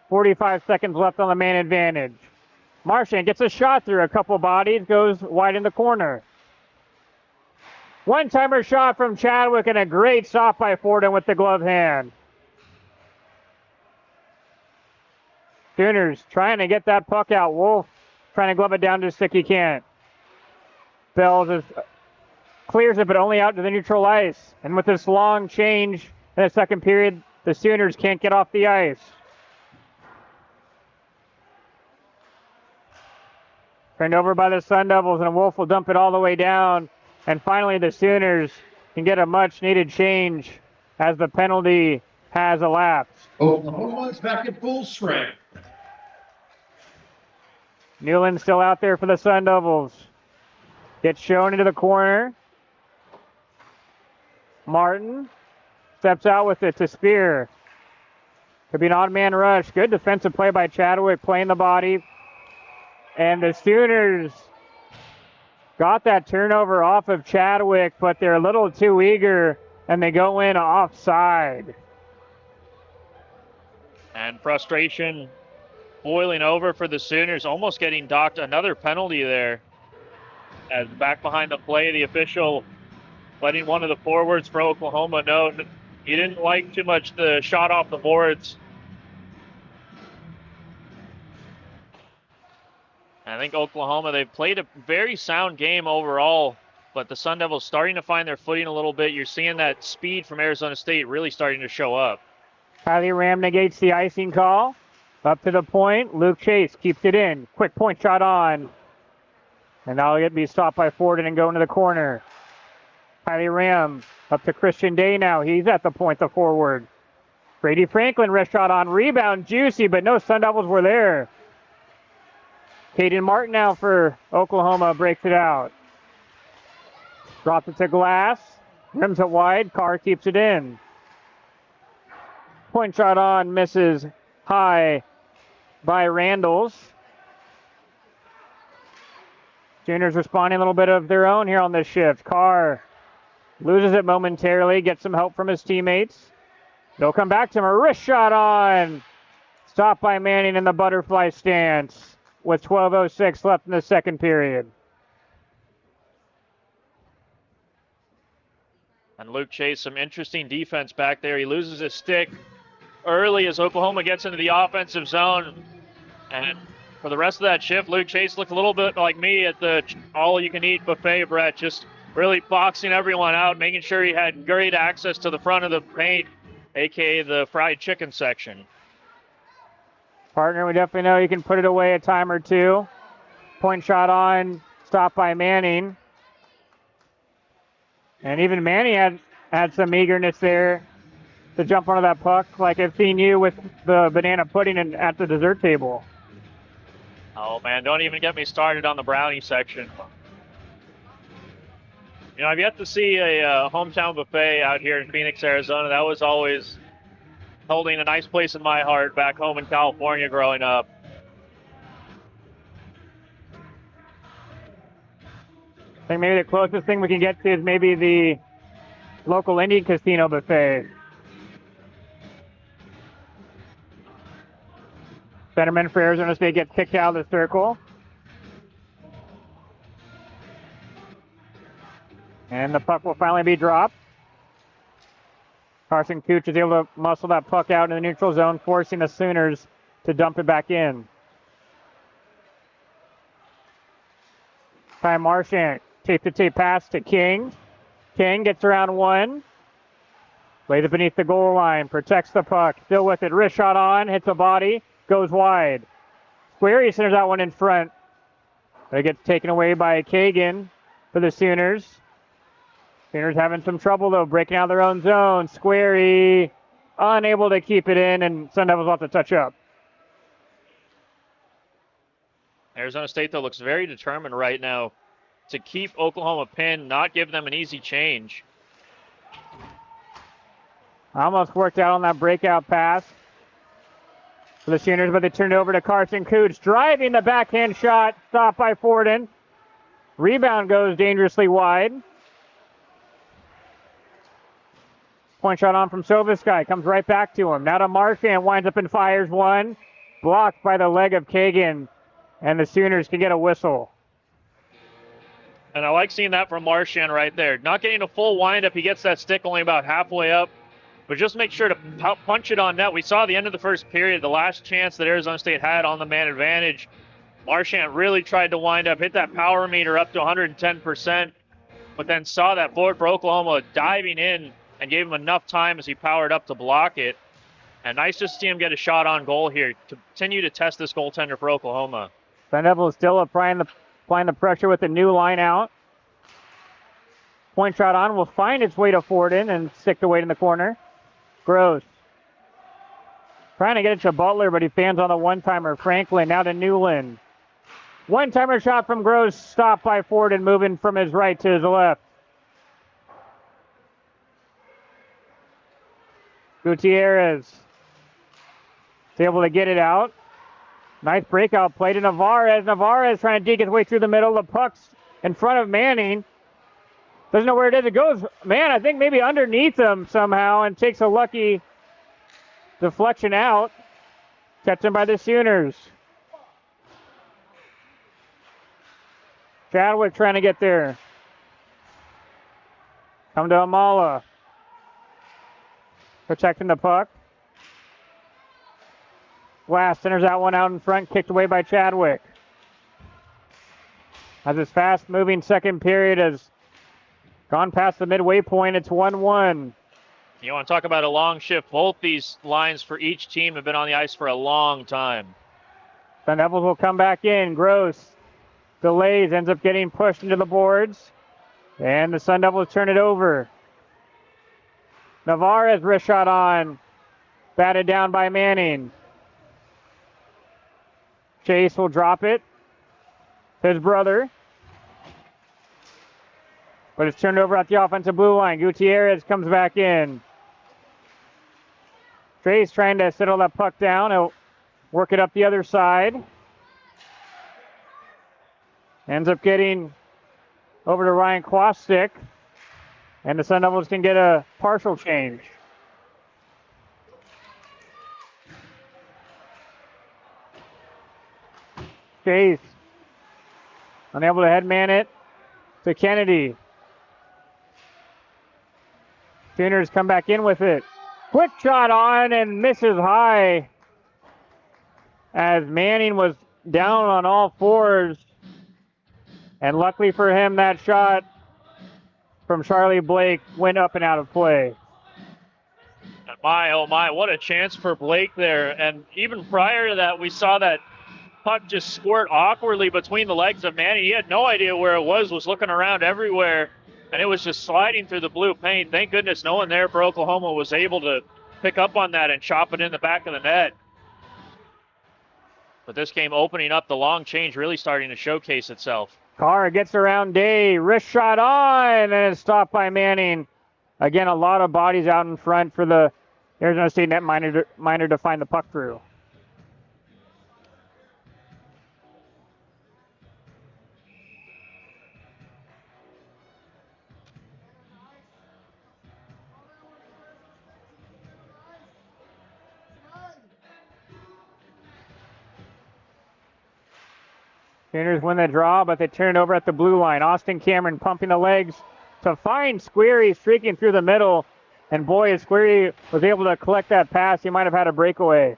45 seconds left on the man advantage. Marchant gets a shot through a couple bodies, goes wide in the corner. One-timer shot from Chadwick and a great stop by Forden with the glove hand. Sooners trying to get that puck out. Wolf trying to glove it down to stick he can't. Bells clears it, but only out to the neutral ice. And with this long change in the second period, the Sooners can't get off the ice. Turned over by the Sun Devils, and Wolf will dump it all the way down. And finally, the Sooners can get a much-needed change as the penalty has elapsed. Oklahoma is back at full strength. Newland's still out there for the Sun Devils. Gets shown into the corner. Martin steps out with it to Spear. Could be an odd man rush. Good defensive play by Chadwick, playing the body. And the Sooners got that turnover off of Chadwick, but they're a little too eager, and they go in offside. And frustration boiling over for the Sooners, almost getting docked another penalty there. As back behind the play, the official letting one of the forwards for Oklahoma know he didn't like too much the shot off the boards. And I think Oklahoma, they've played a very sound game overall, but the Sun Devils starting to find their footing a little bit. You're seeing that speed from Arizona State really starting to show up. Kylie Ram negates the icing call. Up to the point. Luke Chase keeps it in. Quick point shot on. And that'll be stopped by Forden and go into the corner. Kylie Ram up to Christian Day now. He's at the point, the forward. Brady Franklin wrist shot on. Rebound, juicy, but no Sun Devils were there. Caden Martin now for Oklahoma breaks it out. Drops it to glass. Rims it wide. Carr keeps it in. Point shot on. Misses high by Randalls. Sooners responding a little bit of their own here on this shift. Carr loses it momentarily. Gets some help from his teammates. They'll come back to him. A wrist shot on. Stopped by Manning in the butterfly stance with 12:06 left in the second period. And Luke Chase, some interesting defense back there. He loses his stick early as Oklahoma gets into the offensive zone. And for the rest of that shift, Luke Chase looked a little bit like me at the all-you-can-eat buffet, Brett, just really boxing everyone out, making sure he had great access to the front of the paint, a.k.a. the fried chicken section. Partner, we definitely know you can put it away a time or two. Point shot on, stopped by Manning. And even Manning had some eagerness there to jump onto that puck, like I've seen you with the banana pudding at the dessert table. Oh, man, don't even get me started on the brownie section. You know, I've yet to see a hometown buffet out here in Phoenix, Arizona. That was always holding a nice place in my heart back home in California growing up. I think maybe the closest thing we can get to is maybe the local Indian casino buffet. Centerman for Arizona State gets kicked out of the circle. And the puck will finally be dropped. Carson Cooch is able to muscle that puck out in the neutral zone, forcing the Sooners to dump it back in. Ty Marchand, tape-to-tape pass to King. King gets around one. Lays it beneath the goal line, protects the puck. Still with it, wrist shot on, hits a body, goes wide. Squarey centers that one in front. It gets taken away by Kagan for the Sooners. Sooners having some trouble, though, breaking out their own zone. Squarey unable to keep it in, and Sun Devils off to touch up. Arizona State, though, looks very determined right now to keep Oklahoma pinned, not give them an easy change. Almost worked out on that breakout pass for the Sooners, but they turned it over to Carson Cooch. Driving the backhand shot, stopped by Forden. Rebound goes dangerously wide. Point shot on from Sovisky, comes right back to him. Now to Marchand, winds up and fires one. Blocked by the leg of Kagan, and the Sooners can get a whistle. And I like seeing that from Marchand right there. Not getting a full windup, he gets that stick only about halfway up, but just make sure to punch it on net. We saw the end of the first period, the last chance that Arizona State had on the man advantage. Marchand really tried to wind up, hit that power meter up to 110%, but then saw that forward for Oklahoma diving in and gave him enough time as he powered up to block it. And nice to see him get a shot on goal here to continue to test this goaltender for Oklahoma. Sun Devils still applying the pressure with a new line out. Point shot on will find its way to Forden and stick the weight in the corner. Gross. Trying to get it to Butler, but he fans on the one-timer. Franklin now to Newland. One-timer shot from Gross, stopped by Forden, moving from his right to his left. Gutierrez is able to get it out. Nice breakout play to Navarez. Navarez trying to dig his way through the middle. The puck's in front of Manning. Doesn't know where it is. It goes, man, I think maybe underneath him somehow and takes a lucky deflection out. Kept him by the Sooners. Chadwick trying to get there. Come to Amala. Protecting the puck. Glass centers that one out in front, kicked away by Chadwick. As this fast-moving second period has gone past the midway point, it's 1-1. You want to talk about a long shift? Both these lines for each team have been on the ice for a long time. Sun Devils will come back in. Gross delays, ends up getting pushed into the boards. And the Sun Devils turn it over. Navarez wrist shot on. Batted down by Manning. Chase will drop it. His brother. But it's turned over at the offensive blue line. Gutierrez comes back in. Chase trying to settle that puck down. He'll work it up the other side. Ends up getting over to Ryan Kwastik. And the Sun Devils can get a partial change. Chase unable to headman it to Kennedy. Sooners come back in with it. Quick shot on and misses high. as Manning was down on all fours. And luckily for him, that shot from Charlie Blake went up and out of play. And my, oh my, what a chance for Blake there. And even prior to that, we saw that puck just squirt awkwardly between the legs of Manning. He had no idea where it was looking around everywhere, and it was just sliding through the blue paint. Thank goodness no one there for Oklahoma was able to pick up on that and chop it in the back of the net. But this game opening up, the long change really starting to showcase itself. Carr gets around Day, wrist shot on, and it's stopped by Manning. Again, a lot of bodies out in front for the Arizona State netminder to find the puck through. Sooners win the draw, but they turn it over at the blue line. Austin Cameron pumping the legs to find Squeary streaking through the middle. And boy, if Squeary was able to collect that pass, he might have had a breakaway.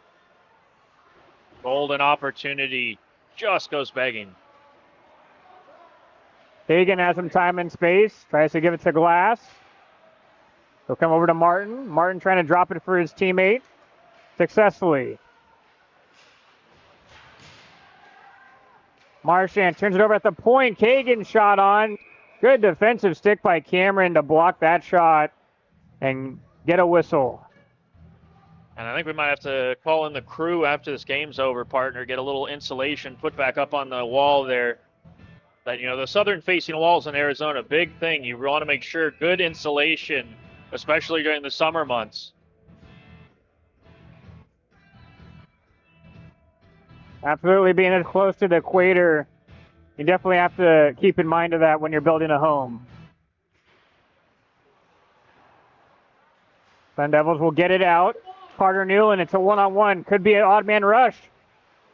Golden opportunity just goes begging. Hagan has some time and space, tries to give it to Glass. He'll come over to Martin. Martin trying to drop it for his teammate successfully. Marchand turns it over at the point. Kagan shot on. Good defensive stick by Cameron to block that shot and get a whistle. And I think we might have to call in the crew after this game's over, partner, get a little insulation put back up on the wall there. But, you know, the southern-facing walls in Arizona, big thing. You want to make sure good insulation, especially during the summer months. Absolutely, being as close to the equator, you definitely have to keep in mind of that when you're building a home. Sun Devils will get it out. Carter Newland, it's a one-on-one. Could be an odd man rush.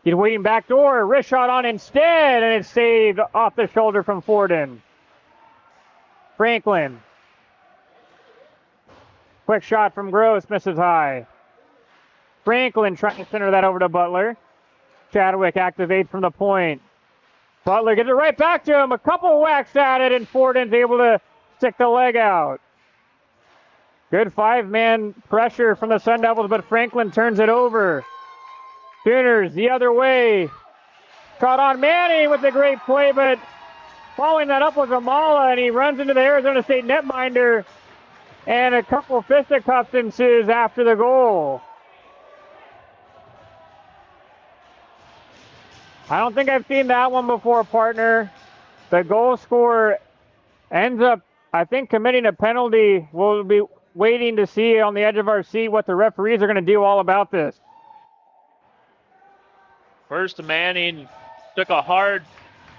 He's waiting back door. Wrist shot on instead, and it's saved off the shoulder from Forden. Franklin. Quick shot from Gross, misses high. Franklin trying to center that over to Butler. Chadwick activates from the point. Butler gets it right back to him. A couple whacks at it, and Forden's able to stick the leg out. Good five-man pressure from the Sun Devils, but Franklin turns it over. Sooners the other way. Caught on Manning with a great play, but following that up was Amala, and he runs into the Arizona State netminder, and a couple fisticuffs ensues after the goal. I don't think I've seen that one before, partner. The goal scorer ends up, I think, committing a penalty. We'll be waiting to see on the edge of our seat what the referees are going to do all about this. First, Manning took a hard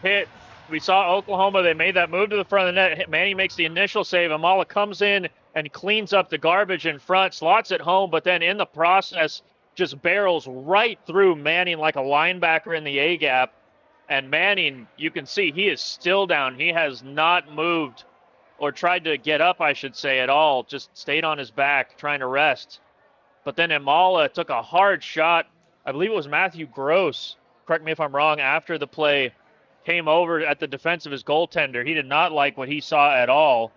hit. We saw Oklahoma, they made that move to the front of the net. Manning makes the initial save. Amala comes in and cleans up the garbage in front, slots it home, but then in the process, just barrels right through Manning like a linebacker in the A-gap. And Manning, you can see he is still down. He has not moved or tried to get up, I should say, at all. Just stayed on his back trying to rest. But then Amala took a hard shot. I believe it was Matthew Gross, correct me if I'm wrong, after the play, came over at the defense of his goaltender. He did not like what he saw at all.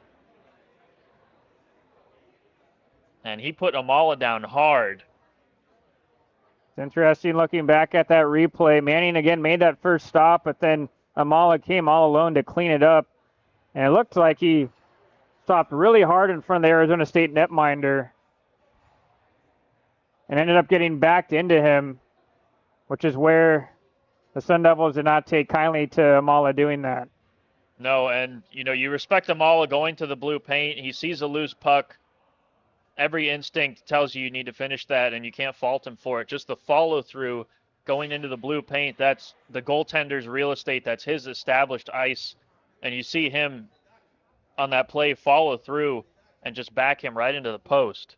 And he put Amala down hard. It's interesting looking back at that replay. Manning again made that first stop, but then Amala came all alone to clean it up. And it looked like he stopped really hard in front of the Arizona State netminder and ended up getting backed into him, which is where the Sun Devils did not take kindly to Amala doing that. No, and, you know, you respect Amala going to the blue paint. He sees a loose puck. Every instinct tells you need to finish that, and you can't fault him for it. Just the follow-through going into the blue paint, that's the goaltender's real estate. That's his established ice. And you see him on that play follow through and just back him right into the post.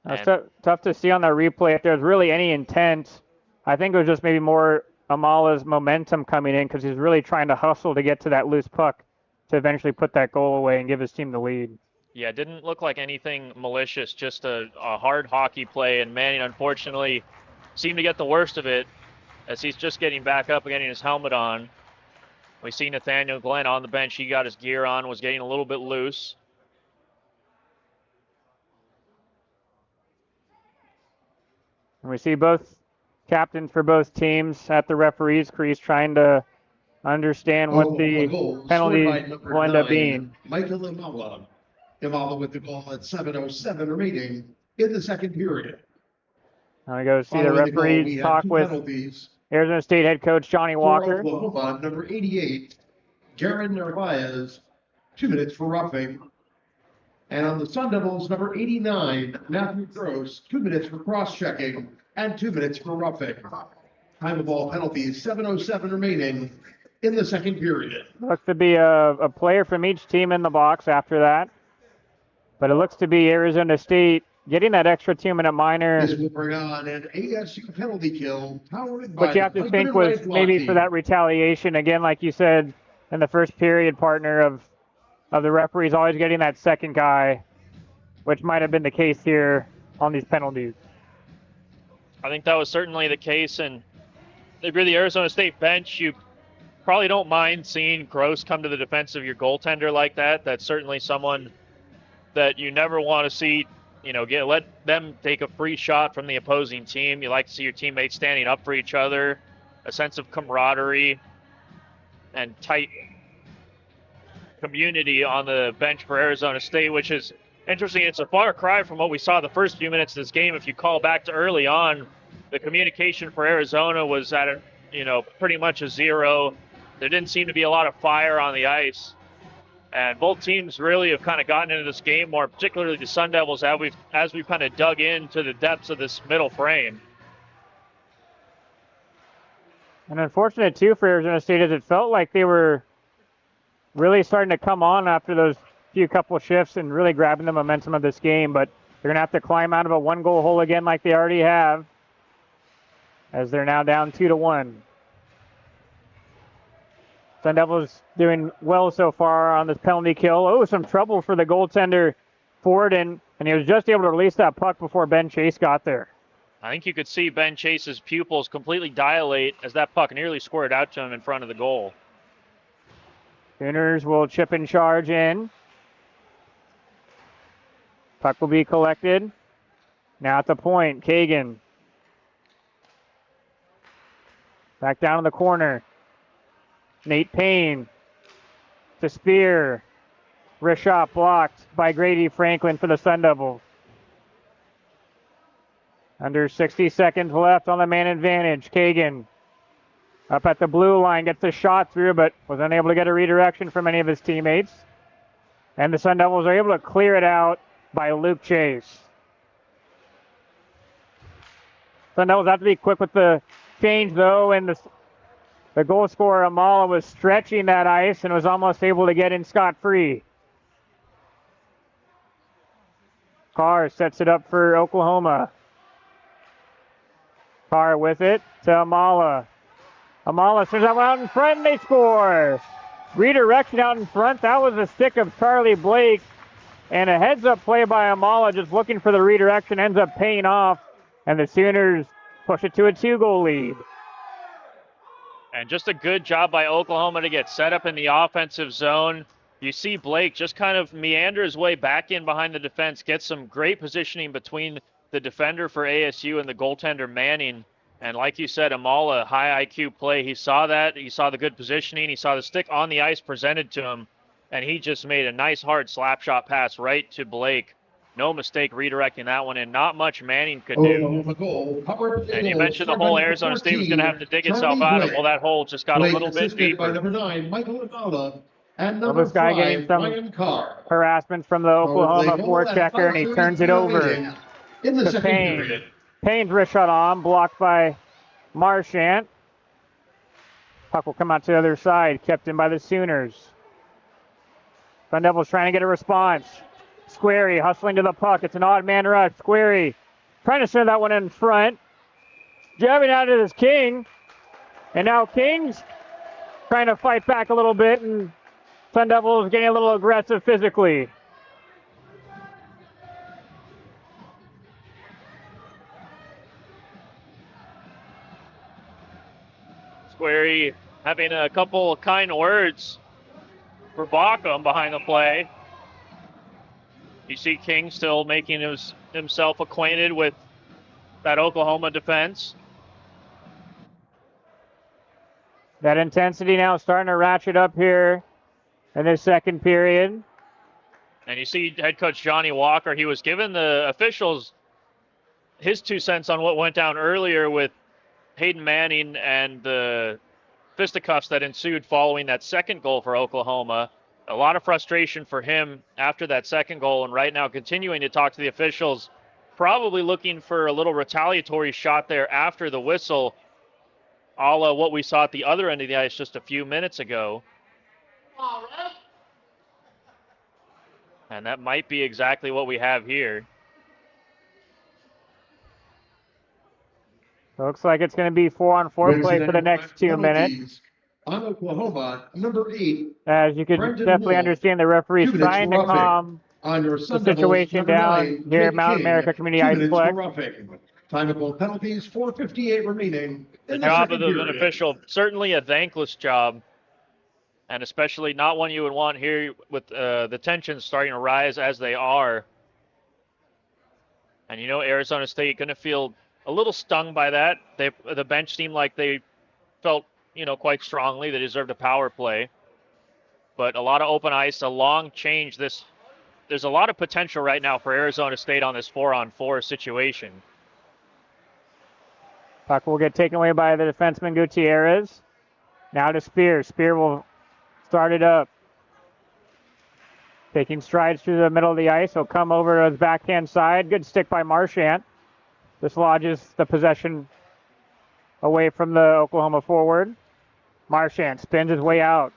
It's tough to see on that replay if there's really any intent. I think it was just maybe more Amala's momentum coming in because he's really trying to hustle to get to that loose puck to eventually put that goal away and give his team the lead. Yeah, it didn't look like anything malicious, just a hard hockey play, and Manning unfortunately seemed to get the worst of it as he's just getting back up and getting his helmet on. We see Nathaniel Glenn on the bench. He got his gear on, was getting a little bit loose. And we see both captains for both teams at the referee's crease trying to understand what the penalties will end up being. Michael Imala. Imala with the goal at 7:07 remaining in the second period. Now we go see the Following the goal, we referees had talk two with penalties. Arizona State head coach Johnny For Walker. Oklahoma, number 88, Jaron Narvaez, 2 minutes for roughing. And on the Sun Devils, number 89, Matthew Gross, 2 minutes for cross-checking and 2 minutes for roughing. Time of all penalties, 7:07 remaining in the second period. Looks to be a player from each team in the box after that. But it looks to be Arizona State getting that extra 2-minute minor. This will bring on an ASU penalty kill, powered by But you have to think and was Red maybe Block for that retaliation. Again, like you said, in the first period, partner of the referees always getting that second guy, which might have been the case here on these penalties. I think that was certainly the case, and if you're the Arizona State bench, you probably don't mind seeing Gross come to the defense of your goaltender like that. That's certainly someone that you never want to see, let them take a free shot from the opposing team. You like to see your teammates standing up for each other, a sense of camaraderie and tight community on the bench for Arizona State, which is interesting. It's a far cry from what we saw the first few minutes of this game. If you call back to early on, the communication for Arizona was at pretty much a zero. There didn't seem to be a lot of fire on the ice. And both teams really have kind of gotten into this game more, particularly the Sun Devils, as we've kind of dug into the depths of this middle frame. And unfortunate, too, for Arizona State is it felt like they were really starting to come on after those few couple shifts and really grabbing the momentum of this game. But they're going to have to climb out of a 1-goal hole again like they already have, as they're now down 2-1. Sun Devils doing well so far on this penalty kill. Oh, some trouble for the goaltender Forden, and he was just able to release that puck before Ben Chase got there. I think you could see Ben Chase's pupils completely dilate as that puck nearly squirted out to him in front of the goal. Sooners will chip and charge in. Puck will be collected. Now at the point, Kagan. Back down in the corner. Nate Payne to Spear. Wrist shot blocked by Grady Franklin for the Sun Devils. Under 60 seconds left on the man advantage. Kagan up at the blue line, gets the shot through, but was unable to get a redirection from any of his teammates. And the Sun Devils are able to clear it out by Luke Chase. Sun Devils have to be quick with the change, though, and the goal scorer, Amala, was stretching that ice and was almost able to get in scot-free. Carr sets it up for Oklahoma. Carr with it to Amala. Amala sends that one out in front, and they score. Redirection out in front. That was a stick of Charlie Blake. And a heads-up play by Amala, just looking for the redirection, ends up paying off. And the Sooners push it to a 2-goal lead. And just a good job by Oklahoma to get set up in the offensive zone. You see Blake just kind of meander his way back in behind the defense, get some great positioning between the defender for ASU and the goaltender Manning. And like you said, Amala, high IQ play. He saw that. He saw the good positioning. He saw the stick on the ice presented to him. And he just made a nice hard slap shot pass right to Blake. No mistake redirecting that one in. Not much Manning could do. And you mentioned the hole Arizona State was going to have to dig itself out of. Well, that hole just got a little bit deeper. By number 9, Michael Imala, and Well, number this guy 5, getting some Ryan Carr. harassment from the Oklahoma forechecker, and he turns it over in the to second Payne. period. Payne's wrist shot on, blocked by Marchant. Puck will come out to the other side, kept in by the Sooners. Sun Devils trying to get a response. Squarey hustling to the puck. It's an odd man rush. Squarey trying to send that one in front. Jabbing out at his King. And now King's trying to fight back a little bit, and Sun Devils getting a little aggressive physically. Squarey having a couple kind words for Bauckham behind the play. You see King still making himself acquainted with that Oklahoma defense. That intensity now starting to ratchet up here in this second period. And you see head coach Johnny Walker, he was giving the officials his 2 cents on what went down earlier with Hayden Manning and the fisticuffs that ensued following that second goal for Oklahoma. A lot of frustration for him after that second goal, and right now continuing to talk to the officials, probably looking for a little retaliatory shot there after the whistle, a la what we saw at the other end of the ice just a few minutes ago. And that might be exactly what we have here. Looks like it's going to be 4-on-4 play for the next 2 minutes. On Oklahoma, number 8. As you can Brendan definitely Wolf, understand, the referee's 2 minutes trying for to calm on your the Sun Devils, situation number down 9, here at Jake Mount King, America Community 2 minutes for Iceplex. roughing. Timeable penalties, 4:58 remaining. The In the job of second an period. official, certainly a thankless job, and especially not one you would want here with the tensions starting to rise as they are. And you know, Arizona State going to feel a little stung by that. The bench seemed like they felt, quite strongly they deserved a power play. But a lot of open ice, a long change. There's a lot of potential right now for Arizona State on this 4-on-4 situation. Puck will get taken away by the defenseman Gutierrez. Now to Spear. Spear will start it up. Taking strides through the middle of the ice. He'll come over to his backhand side. Good stick by Marchant. Dislodges the possession away from the Oklahoma forward. Marchant spins his way out.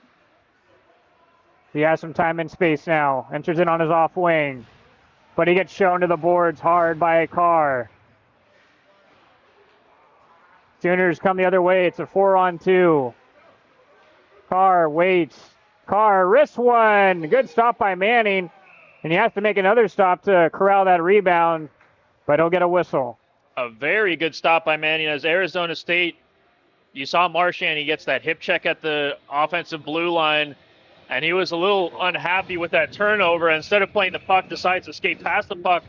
He has some time and space now. Enters in on his off wing. But he gets shown to the boards hard by Carr. Sooners come the other way. It's a 4-on-2. Carr waits. Carr wrists one. Good stop by Manning. And he has to make another stop to corral that rebound. But he'll get a whistle. A very good stop by Manning as Arizona State. You saw Marchand, he gets that hip check at the offensive blue line, and he was a little unhappy with that turnover. Instead of playing the puck, decides to skate past the puck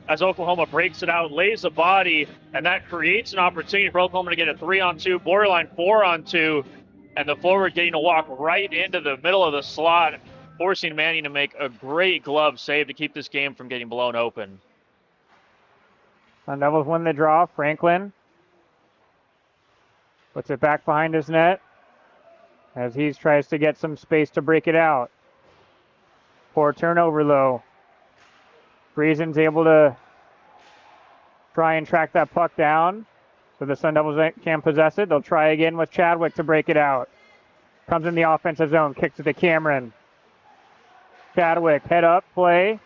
as Oklahoma breaks it out, lays a body, and that creates an opportunity for Oklahoma to get a 3-on-2, borderline 4-on-2, and the forward getting to walk right into the middle of the slot, forcing Manning to make a great glove save to keep this game from getting blown open. Sun Devils win the draw. Franklin puts it back behind his net as he tries to get some space to break it out. Poor turnover, though. Friesen's able to try and track that puck down so the Sun Devils can possess it. They'll try again with Chadwick to break it out. Comes in the offensive zone, kicks it to Cameron. Chadwick, head up, play.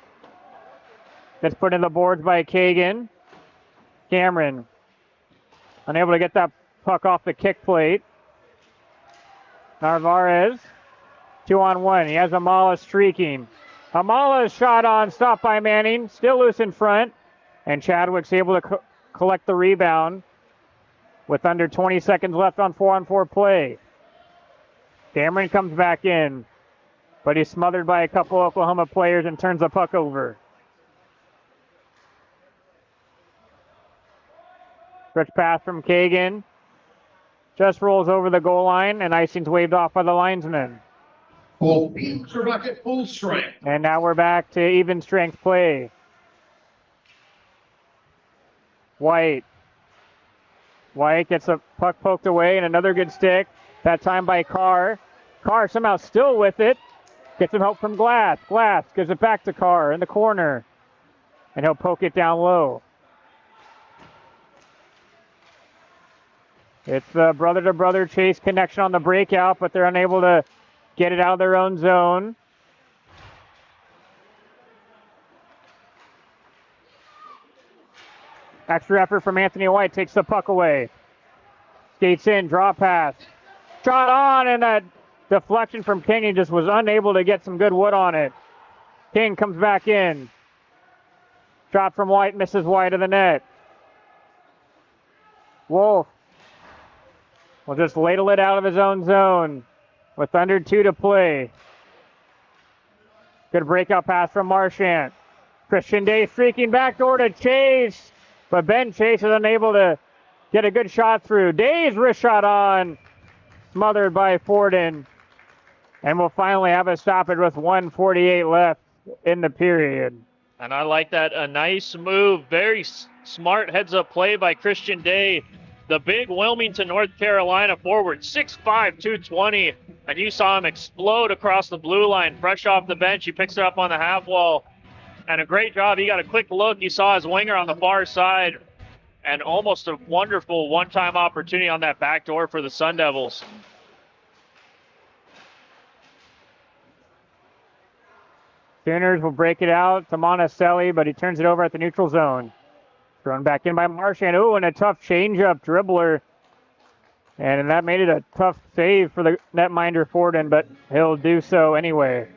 Gets put in the boards by Kagan. Cameron, unable to get that puck off the kick plate. Narvaez, 2-on-1. He has Amala streaking. Amala's shot on, stopped by Manning, still loose in front. And Chadwick's able to collect the rebound with under 20 seconds left on 4-on-4 play. Cameron comes back in, but he's smothered by a couple Oklahoma players and turns the puck over. Stretch pass from Kagan. Just rolls over the goal line, and icing's waved off by the linesman. Both teams are back at full strength. And now we're back to even strength play. White gets a puck poked away, and another good stick. That time by Carr. Carr somehow still with it. Gets some help from Glass. Glass gives it back to Carr in the corner. And he'll poke it down low. It's the brother-to-brother chase connection on the breakout, but they're unable to get it out of their own zone. Extra effort from Anthony White, takes the puck away. Skates in, draw pass. Shot on, and that deflection from King, he just was unable to get some good wood on it. King comes back in. Shot from White, misses wide of the net. Wolf will just ladle it out of his own zone with under 2 to play. Good breakout pass from Marchant. Christian Day streaking backdoor to Chase, but Ben Chase is unable to get a good shot through. Day's wrist shot on, smothered by Forden. And we'll finally have a stoppage with 1:48 left in the period. And I like that. A nice move. Very smart heads-up play by Christian Day. The big Wilmington, North Carolina forward, 6'5", 220. And you saw him explode across the blue line, fresh off the bench. He picks it up on the half wall. And a great job. He got a quick look. He saw his winger on the far side. And almost a wonderful one-time opportunity on that back door for the Sun Devils. Sooners will break it out to Monticelli, but he turns it over at the neutral zone. Thrown back in by Marchant. Ooh, and a tough change-up dribbler. And that made it a tough save for the netminder Forden, but he'll do so anyway.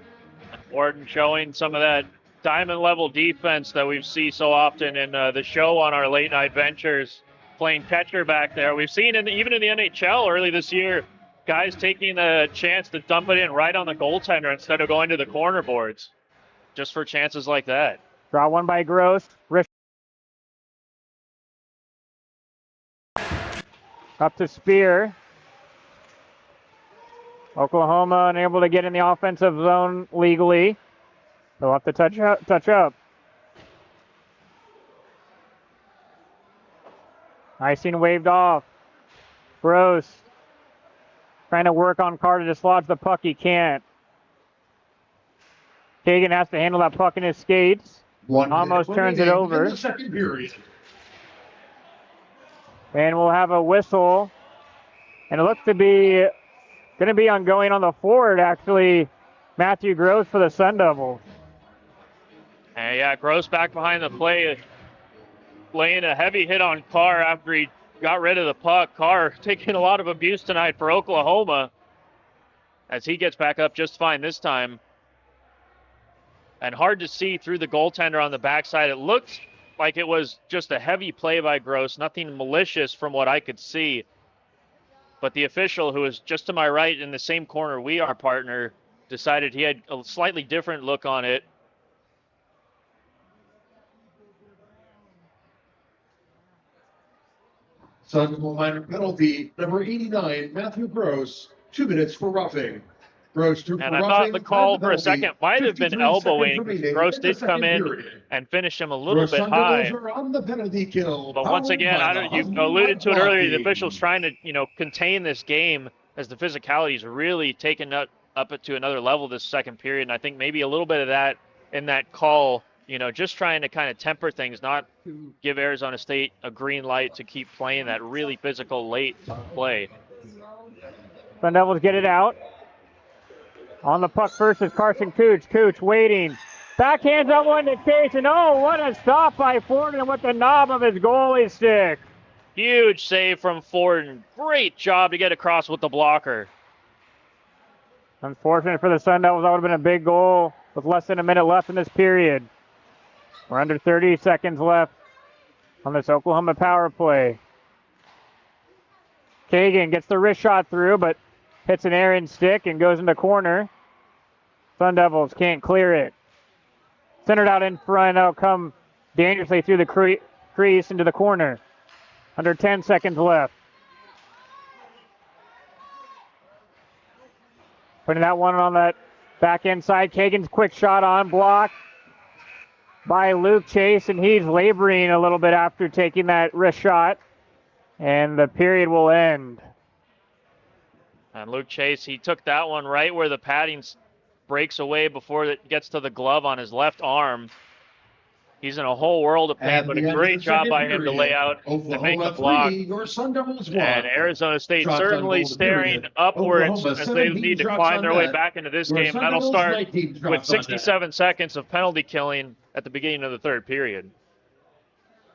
Forden showing some of that diamond-level defense that we see so often in the show on our late-night ventures, playing catcher back there. We've seen even in the NHL early this year, guys taking a chance to dump it in right on the goaltender instead of going to the corner boards, just for chances like that. Draw one by Gross. Up to Spear. Oklahoma unable to get in the offensive zone legally. They'll have to touch up. Icing waved off. Gross trying to work on Carter to dislodge the puck. He can't. Kagan has to handle that puck in his skates. Almost turns it over. In the second period. And we'll have a whistle. And it looks to be going to be ongoing on the forward, actually. Matthew Gross for the Sun Devils. And yeah, Gross back behind the play, laying a heavy hit on Carr after he got rid of the puck. Carr taking a lot of abuse tonight for Oklahoma as he gets back up just fine this time. And hard to see through the goaltender on the backside. It looked like it was just a heavy play by Gross, nothing malicious from what I could see. But the official, who is just to my right in the same corner we are, partner, decided he had a slightly different look on it. Sun Devil minor penalty, number 89, Matthew Gross, 2 minutes for roughing. Gross through And for I roughing. thought the call for a penalty, second might have been 53 elbowing. seconds remaining Gross in the did come second in period. and finish him a little Your bit Sun high. Devils are on the penalty kill. But once again, you alluded to it earlier, the officials trying to, contain this game as the physicality is really taken up to another level this second period. And I think maybe a little bit of that in that call, just trying to kind of temper things, not give Arizona State a green light to keep playing that really physical late play. Sun Devils get it out. On the puck first is Carson Cooch. Cooch waiting. Backhands that one to Chase, and oh, what a stop by Forden with the knob of his goalie stick. Huge save from Forden. Great job to get across with the blocker. Unfortunate for the Sun Devils, that would have been a big goal with less than a minute left in this period. We're under 30 seconds left on this Oklahoma power play. Kagan gets the wrist shot through, but hits an errant stick and goes in the corner. Sun Devils can't clear it. Centered out in front, that'll come dangerously through the crease into the corner. Under 10 seconds left. Putting that one on that back end side. Kagan's quick shot on, block by Luke Chase, and he's laboring a little bit after taking that wrist shot. And the period will end. And Luke Chase, he took that one right where the padding breaks away before it gets to the glove on his left arm. He's in a whole world of pain, but a great job by him to lay out and make the block. Your Sun Devils won. And Arizona State Shots certainly on goal staring period. upwards Oklahoma, as they 17 need to shots climb on their way net. back into this Your game. Sun That'll Devils, start 19 with shots on net. 67 seconds of penalty killing at the beginning of the third period.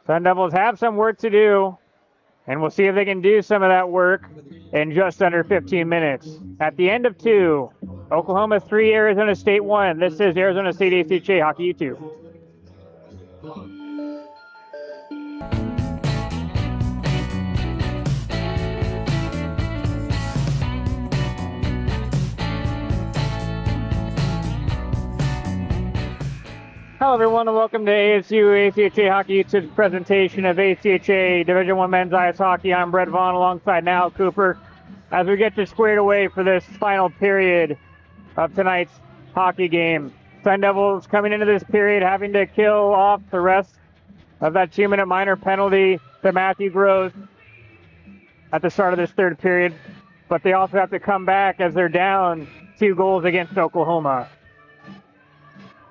Sun Devils have some work to do, and we'll see if they can do some of that work in just under 15 minutes. At the end of 2, Oklahoma 3, Arizona State 1. This is Arizona State ACHA Hockey YouTube. Hello, everyone, and welcome to ASU ACHA Hockey YouTube's presentation of ACHA Division I Men's Ice Hockey. I'm Brett Vaughn alongside Niall Cooper as we get you squared away for this final period of tonight's hockey game. Sun Devils coming into this period having to kill off the rest of that 2-minute minor penalty to Matthew Gross at the start of this third period, but they also have to come back as they're down 2 goals against Oklahoma.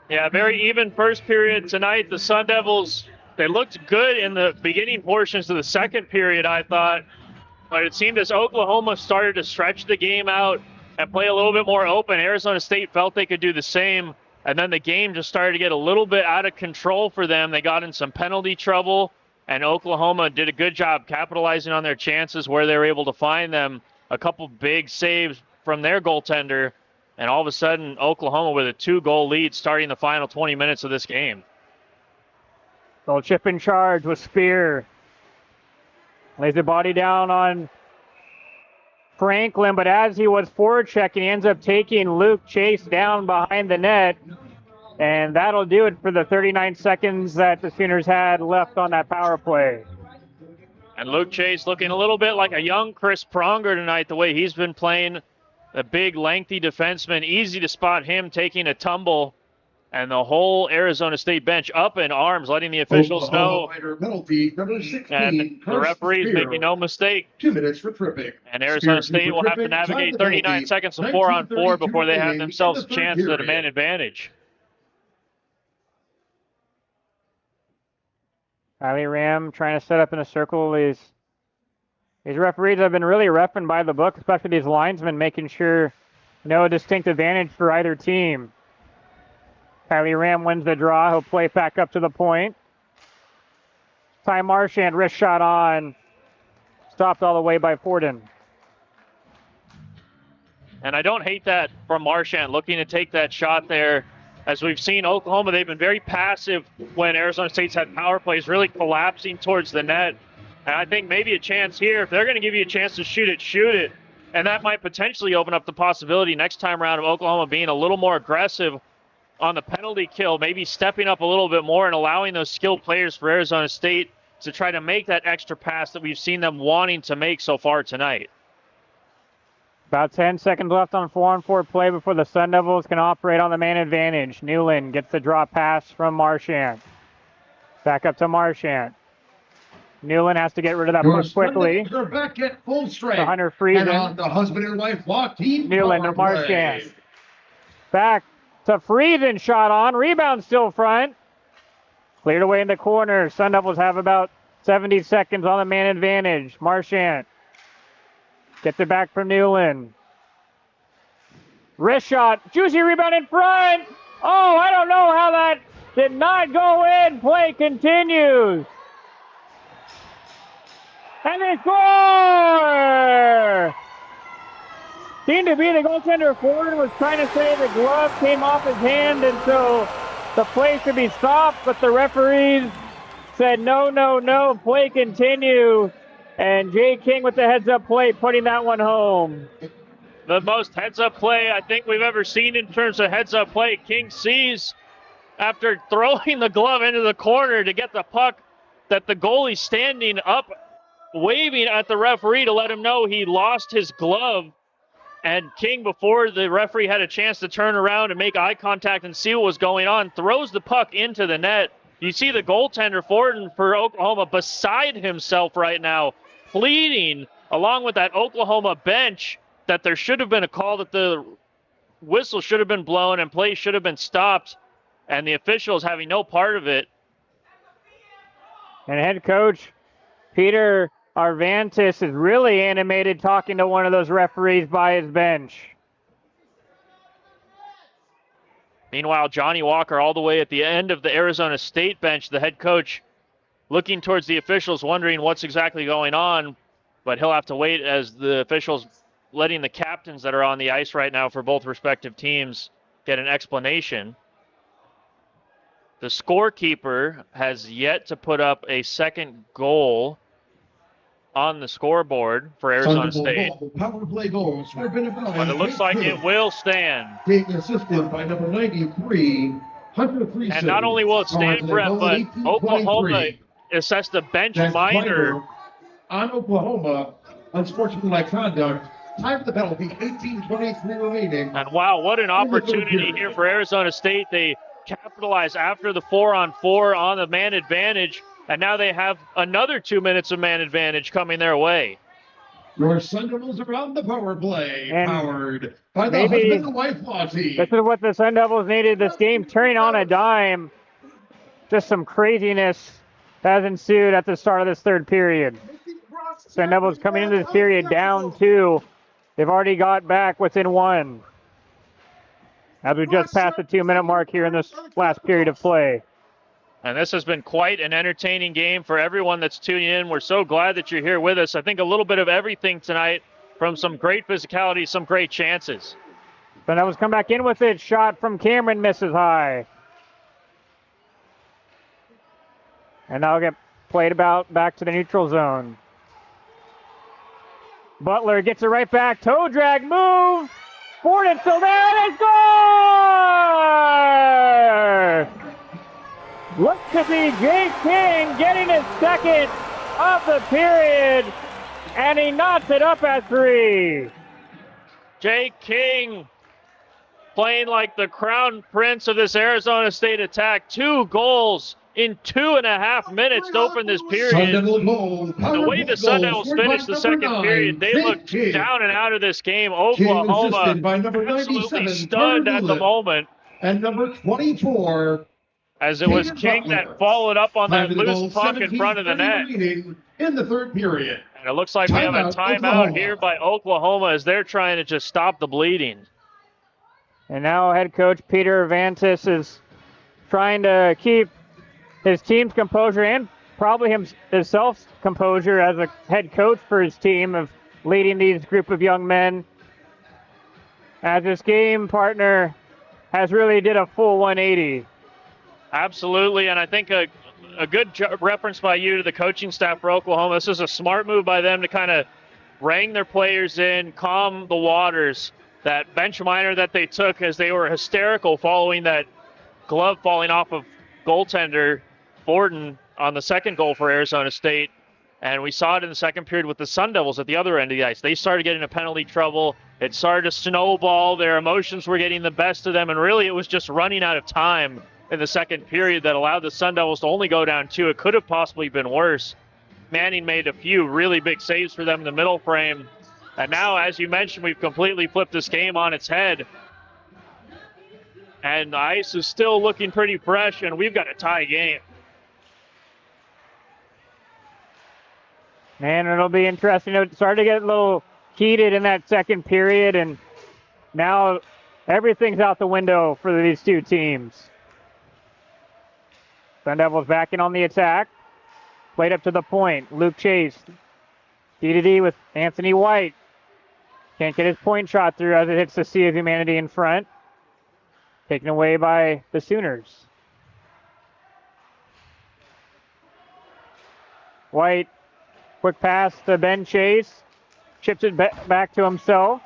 Yeah, very even first period tonight. The Sun Devils, they looked good in the beginning portions of the second period, I thought. But it seemed as Oklahoma started to stretch the game out and play a little bit more open, Arizona State felt they could do the same. And then the game just started to get a little bit out of control for them. They got in some penalty trouble, and Oklahoma did a good job capitalizing on their chances where they were able to find them. A couple big saves from their goaltender. And all of a sudden, Oklahoma with a 2-goal lead starting the final 20 minutes of this game. So chip in charge with Spear. Lays the body down on Franklin, but as he was forward checking, he ends up taking Luke Chase down behind the net. And that'll do it for the 39 seconds that the Sooners had left on that power play. And Luke Chase looking a little bit like a young Chris Pronger tonight, the way he's been playing. A big, lengthy defenseman, easy to spot him taking a tumble, and the whole Arizona State bench up in arms, letting the officials know. Penalty, number 16, and the referees making no mistake. 2 minutes for tripping. And Arizona State will have to navigate 39 seconds of 4-on-4 before they have themselves a chance at a man advantage. Kylie Ram trying to set up in a circle. These referees have been really reffing by the book, especially these linesmen, making sure no distinct advantage for either team. Kylie Ram wins the draw. He'll play back up to the point. Ty Marchand, wrist shot on. Stopped all the way by Forden. And I don't hate that from Marchand, looking to take that shot there. As we've seen, Oklahoma, they've been very passive when Arizona State's had power plays, really collapsing towards the net. And I think maybe a chance here, if they're going to give you a chance to shoot it. And that might potentially open up the possibility next time around of Oklahoma being a little more aggressive on the penalty kill, maybe stepping up a little bit more and allowing those skilled players for Arizona State to try to make that extra pass that we've seen them wanting to make so far tonight. About 10 seconds left on 4-on-4 play before the Sun Devils can operate on the man advantage. Newland gets the draw pass from Marchand. Back up to Marchand. Newland has to get rid of that puck quickly. They're back at full strength. To Hunter Friesen. And on the husband and wife walk team. Newland to Marchand. Back to Friesen, shot on. Rebound still front. Cleared away in the corner. Sun Devils have about 70 seconds on the man advantage. Marchand gets it back from Newland. Wrist shot. Juicy rebound in front. Oh, I don't know how that did not go in. Play continues. And they score! Seemed to be the goaltender Ford was trying to say the glove came off his hand, and so the play should be stopped, but the referees said no, play continue. And Jay King with the heads-up play, putting that one home. The most heads-up play I think we've ever seen in terms of heads-up play. King sees, after throwing the glove into the corner to get the puck, that the goalie's standing up, waving at the referee to let him know he lost his glove. And King, before the referee had a chance to turn around and make eye contact and see what was going on, throws the puck into the net. You see the goaltender Forden for Oklahoma beside himself right now, pleading along with that Oklahoma bench that there should have been a call, that the whistle should have been blown and play should have been stopped, and the officials having no part of it. And head coach Peter Arvantis is really animated talking to one of those referees by his bench. Meanwhile, Johnny Walker all the way at the end of the Arizona State bench, the head coach looking towards the officials, wondering what's exactly going on, but he'll have to wait as the officials letting the captains that are on the ice right now for both respective teams get an explanation. The scorekeeper has yet to put up a second goal on the scoreboard for Arizona State. Power play goals. But it looks like it will stand. Being assisted by number 93, Hunter Friesen. And not only will it stand for it, but Oklahoma assessed a bench That's minor on Oklahoma. Unsportsmanlike like conduct. Time for the penalty, 18:23 remaining. And wow, what an opportunity here for Arizona State. They capitalize after the 4-on-4 on the man advantage, and now they have another 2 minutes of man advantage coming their way. Your Sun Devils are on the power play, And powered by the maybe husband and wife law team. this is what the Sun Devils needed this game, turning on a dime. Just some craziness has ensued at the start of this third period. Sun Devils coming into this period down 2. They've already got back within 1. As we just passed the 2-minute mark here in this last period of play. And this has been quite an entertaining game for everyone that's tuning in. We're so glad that you're here with us. I think a little bit of everything tonight, from some great physicality, some great chances. Sun Devils come back in with it. Shot from Cameron misses high. And now get played back to the neutral zone. Butler gets it right back. Toe drag move. Forden still there and it's score! Look to see Jay King getting his second of the period, and he knots it up at 3. Jay King playing like the crown prince of this Arizona State attack. 2 goals in 2.5 minutes to open this period. The way the Sun Devils finished the second period, they looked down and out of this game. Oklahoma absolutely stunned at the moment. And number 24, as it was King that followed up on that loose puck in front of the net. In the third period. And it looks like we have a timeout here by Oklahoma as they're trying to just stop the bleeding. And now head coach Peter Vantis is trying to keep his team's composure and probably himself's composure as a head coach for his team of leading these group of young men. As this game partner has really did a full 180. Absolutely, and I think a good reference by you to the coaching staff for Oklahoma. This is a smart move by them to kind of rein their players in, calm the waters. That bench minor that they took as they were hysterical following that glove falling off of goaltender Forden on the second goal for Arizona State. And we saw it in the second period with the Sun Devils at the other end of the ice. They started getting into penalty trouble. It started to snowball. Their emotions were getting the best of them, and really it was just running out of time in the second period that allowed the Sun Devils to only go down 2. It could have possibly been worse. Manning made a few really big saves for them in the middle frame. And now, as you mentioned, we've completely flipped this game on its head. And the ice is still looking pretty fresh, and we've got a tie game. Man, it'll be interesting. It started to get a little heated in that second period, and now everything's out the window for these two teams. Sun Devils back in on the attack. Played up to the point. Luke Chase. D-to-D with Anthony White. Can't get his point shot through as it hits the Sea of Humanity in front. Taken away by the Sooners. White. Quick pass to Ben Chase. Chips it back to himself.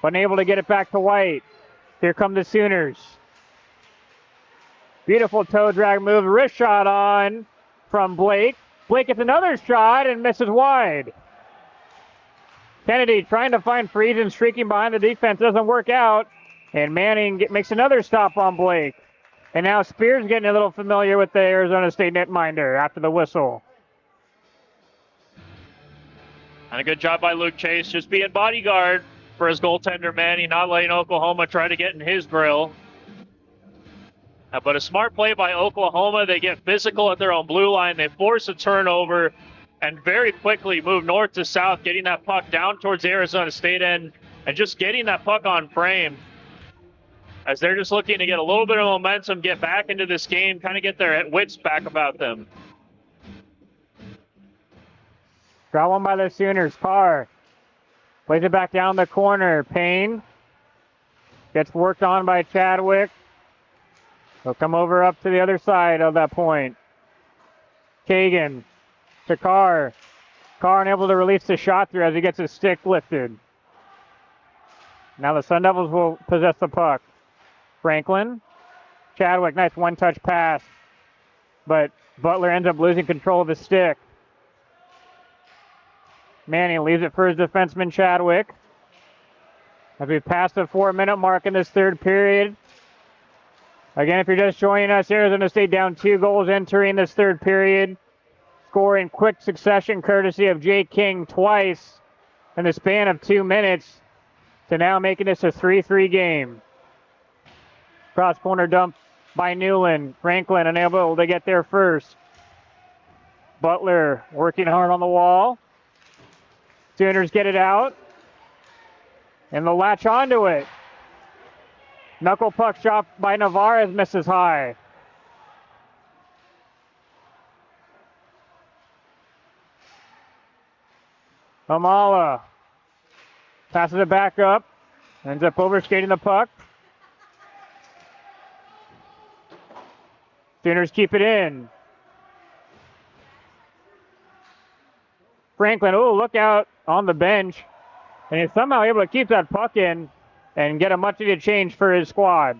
Unable to get it back to White. Here come the Sooners. Beautiful toe drag move. Wrist shot on from Blake. Blake gets another shot and misses wide. Kennedy trying to find Friesen, streaking behind the defense. Doesn't work out. And Manning makes another stop on Blake. And now Spears getting a little familiar with the Arizona State netminder after the whistle. And a good job by Luke Chase, just being bodyguard for his goaltender Manning, not letting Oklahoma try to get in his grill. But a smart play by Oklahoma. They get physical at their own blue line. They force a turnover and very quickly move north to south, getting that puck down towards the Arizona State end and just getting that puck on frame as they're just looking to get a little bit of momentum, get back into this game, kind of get their wits back about them. Draw one by the Sooners. Carr plays it back down the corner. Payne gets worked on by Chadwick. He'll come over up to the other side of that point. Kagan to Carr. Carr unable to release the shot through as he gets his stick lifted. Now the Sun Devils will possess the puck. Franklin Chadwick, nice one-touch pass. But Butler ends up losing control of the stick. Manning leaves it for his defenseman, Chadwick. As we pass the 4-minute mark in this third period. Again, if you're just joining us, Arizona State down 2 goals entering this third period. Scoring quick succession courtesy of Jake King twice in the span of 2 minutes to now making this a 3-3 game. Cross corner dump by Newland. Franklin unable to get there first. Butler working hard on the wall. Sooners get it out. And they'll latch onto it. Knuckle puck shot by Navarez misses high. Amala passes it back up. Ends up overskating the puck. Sooners keep it in. Franklin, oh, look out on the bench. And he's somehow able to keep that puck in and get a much-needed change for his squad.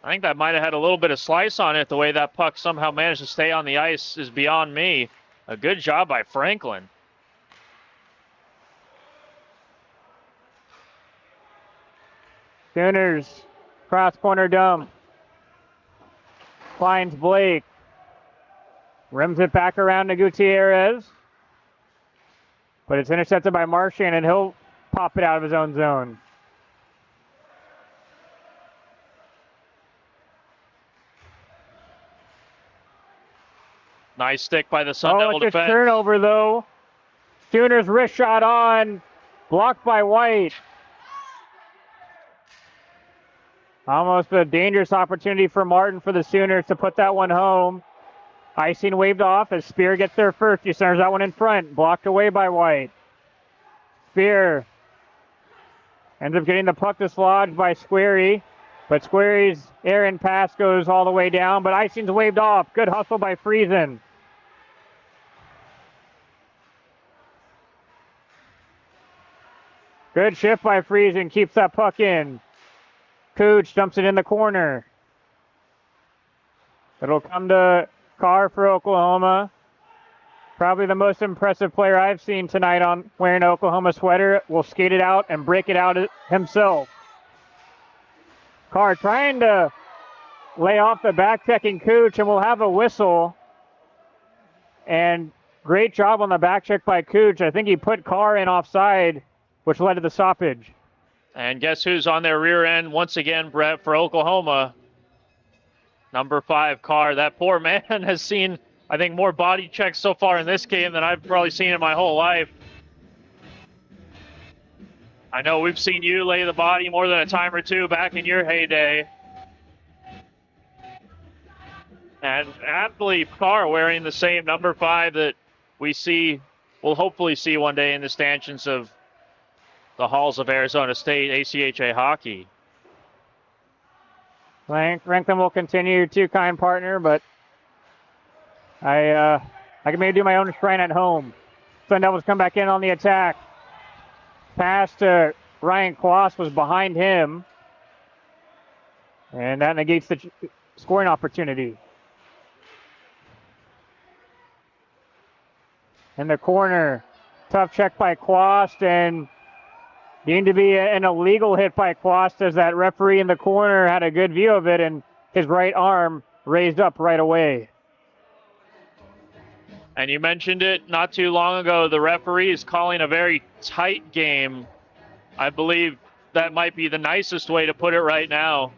I think that might have had a little bit of slice on it. The way that puck somehow managed to stay on the ice is beyond me. A good job by Franklin. Sooners, cross-corner dump. Finds Blake. Rims it back around to Gutierrez. But it's intercepted by Marchand, and he'll pop it out of his own zone. Nice stick by the Sun Devil it's a defense. turnover, though. Sooners wrist shot on. Blocked by White. Almost a dangerous opportunity for Martin for the Sooners to put that one home. Icing waved off as Spear gets there first. He centers that one in front. Blocked away by White. Spear ends up getting the puck dislodged by Squarey. But Squarey's errant pass goes all the way down. But icing's waved off. Good hustle by Friesen. Good shift by Friesen. Keeps that puck in. Cooch dumps it in the corner. It'll come to Carr for Oklahoma. Probably the most impressive player I've seen tonight on wearing an Oklahoma sweater. Will skate it out and break it out himself. Carr trying to lay off the back-checking Cooch, and we'll have a whistle. And great job on the back check by Cooch. I think he put Carr in offside, which led to the stoppage. And guess who's on their rear end once again, Brett, for Oklahoma? Number 5, Carr. That poor man has seen, I think, more body checks so far in this game than I've probably seen in my whole life. I know we've seen you lay the body more than a time or two back in your heyday. And aptly, Carr wearing the same number 5 that we'll hopefully see one day in the stanchions of the halls of Arizona State ACHA hockey. Franklin will continue to kind partner, but I can maybe do my own shrine at home. Sun Devils come back in on the attack. Pass to Ryan Quast was behind him. And that negates the scoring opportunity. In the corner, tough check by Quast, and deemed to be an illegal hit by Quast as that referee in the corner had a good view of it, and his right arm raised up right away. And you mentioned it not too long ago, the referee is calling a very tight game. I believe that might be the nicest way to put it right now,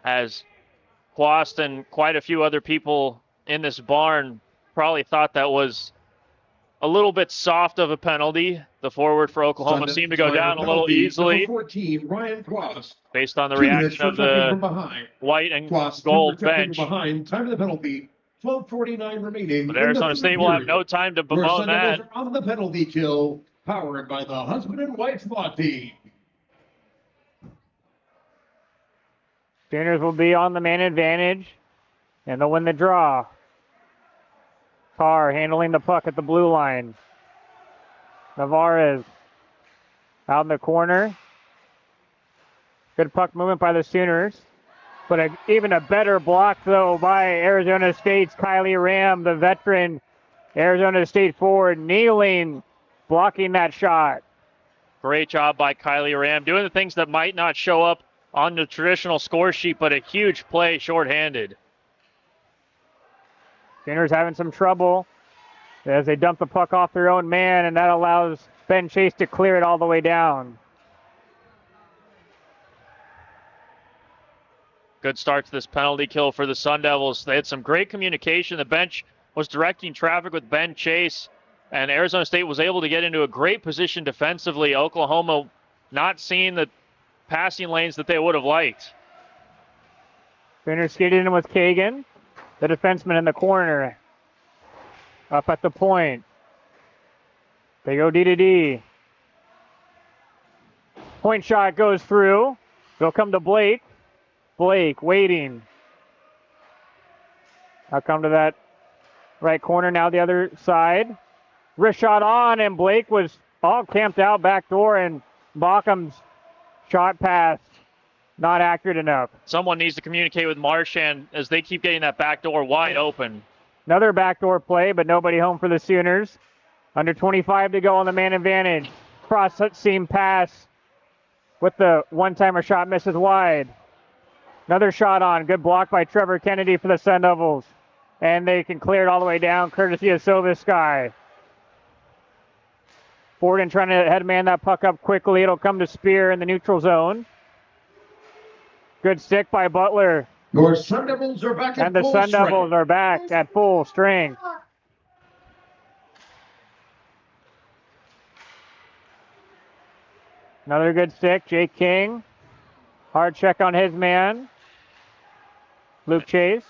as Quast and quite a few other people in this barn probably thought that was a little bit soft of a penalty. The forward for Oklahoma seemed to go down a little easily. 14, Ryan Quast. Based on the reaction of the white and gold bench. Behind. Time of the penalty, 12:49 remaining. But Arizona State will have no time to bemoan that. On the penalty kill, powered by the husband and wife SWAT team. Sooners will be on the man advantage, and they'll win the draw. Carr handling the puck at the blue line. Navarez out in the corner. Good puck movement by the Sooners. But even a better block, though, by Arizona State's Kylie Ram, the veteran Arizona State forward, kneeling, blocking that shot. Great job by Kylie Ram, doing the things that might not show up on the traditional score sheet, but a huge play shorthanded. Sooners having some trouble as they dump the puck off their own man, and that allows Ben Chase to clear it all the way down. Good start to this penalty kill for the Sun Devils. They had some great communication. The bench was directing traffic with Ben Chase, and Arizona State was able to get into a great position defensively. Oklahoma not seeing the passing lanes that they would have liked. Sooners skated in with Kagan, the defenseman in the corner. Up at the point. They go D to D. Point shot goes through. They'll come to Blake. Blake waiting. I'll come to that right corner now, the other side. Wrist shot on, and Blake was all camped out back door, and Baucom's shot pass not accurate enough. Someone needs to communicate with Marchand as they keep getting that back door wide open. Another backdoor play, but nobody home for the Sooners. Under 25 to go on the man advantage. Cross seam pass with the one-timer shot misses wide. Another shot on. Good block by Trevor Kennedy for the Sun Devils. And they can clear it all the way down, courtesy of Sovisky. Forden trying to headman that puck up quickly. It'll come to Spear in the neutral zone. Good stick by Butler. Your Sun Devils are back at And the full Sun strength. Devils are back at full strength. Another good stick, Jake King. Hard check on his man. Luke Chase.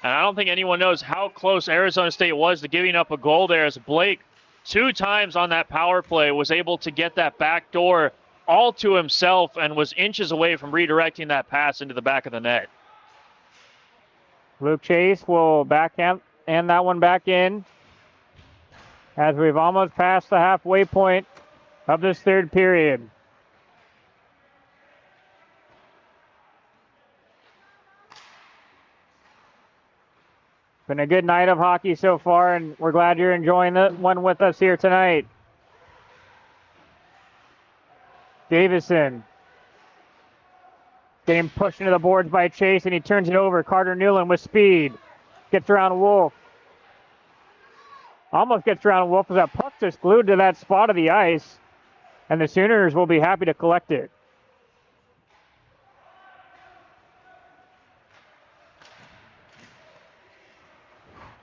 And I don't think anyone knows how close Arizona State was to giving up a goal there, as Blake 2 times on that power play was able to get that back door all to himself and was inches away from redirecting that pass into the back of the net. Luke Chase will backhand that one back in as we've almost passed the halfway point of this third period. Been a good night of hockey so far, and we're glad you're enjoying the one with us here tonight. Davison getting pushed into the boards by Chase, and he turns it over. Carter Newland with speed. Gets around Wolf. Almost gets around Wolf as that puck just glued to that spot of the ice, and the Sooners will be happy to collect it.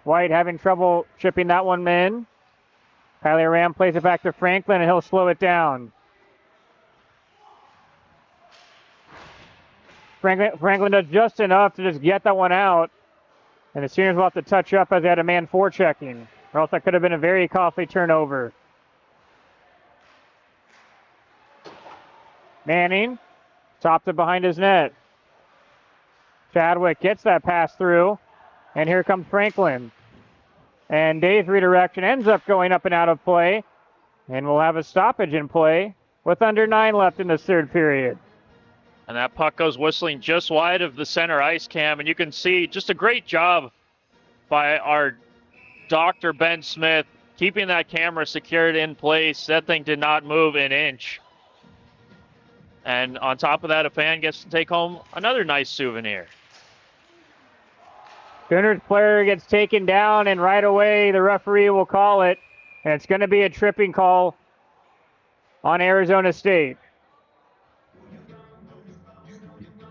White having trouble chipping that one in. Kylie Ram plays it back to Franklin, and he'll slow it down. Franklin does just enough to just get that one out. And the Sooners will have to touch up as they had a man forechecking, or else that could have been a very costly turnover. Manning tops it behind his net. Chadwick gets that pass through, and here comes Franklin. And Day's redirection ends up going up and out of play, and we'll have a stoppage in play with under 9 left in this third period. And that puck goes whistling just wide of the center ice cam, and you can see just a great job by our Dr. Ben Smith keeping that camera secured in place. That thing did not move an inch. And on top of that, a fan gets to take home another nice souvenir. Sooners player gets taken down, and right away the referee will call it. And it's going to be a tripping call on Arizona State.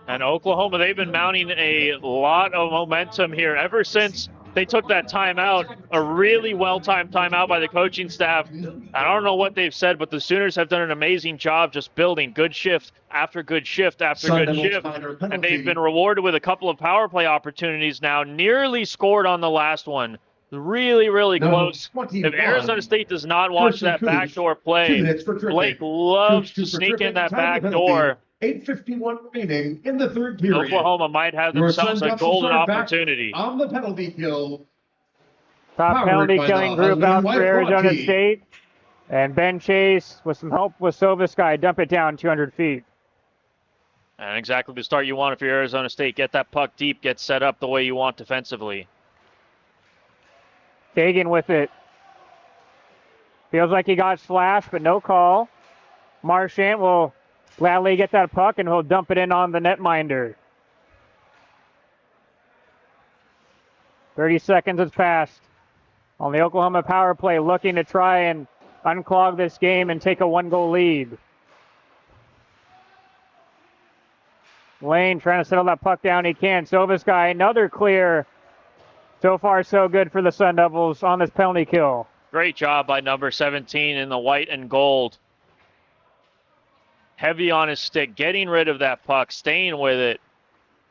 And Oklahoma, they've been mounting a lot of momentum here ever since they took that timeout, a really well-timed timeout by the coaching staff. I don't know what they've said, but the Sooners have done an amazing job just building good shift after good shift after good shift. And they've been rewarded with a couple of power play opportunities now, nearly scored on the last one. Really, really close. If Arizona State does not watch that backdoor play, Blake loves to sneak in that back door. 8:51 remaining in the third period. Oklahoma might have themselves a golden opportunity. On the penalty kill. Top penalty killing group out for Arizona State. And Ben Chase, with some help with Sovisky, dump it down 200 feet. And exactly the start you want if you're Arizona State. Get that puck deep, get set up the way you want defensively. Kagan with it. Feels like he got slashed, but no call. Marchant will gladly get that puck, and he'll dump it in on the netminder. 30 seconds has passed on the Oklahoma power play, looking to try and unclog this game and take a one-goal lead. Lane trying to settle that puck down. He can. Sovasky, another clear. So far, so good for the Sun Devils on this penalty kill. Great job by number 17 in the white and gold. Heavy on his stick, getting rid of that puck, staying with it.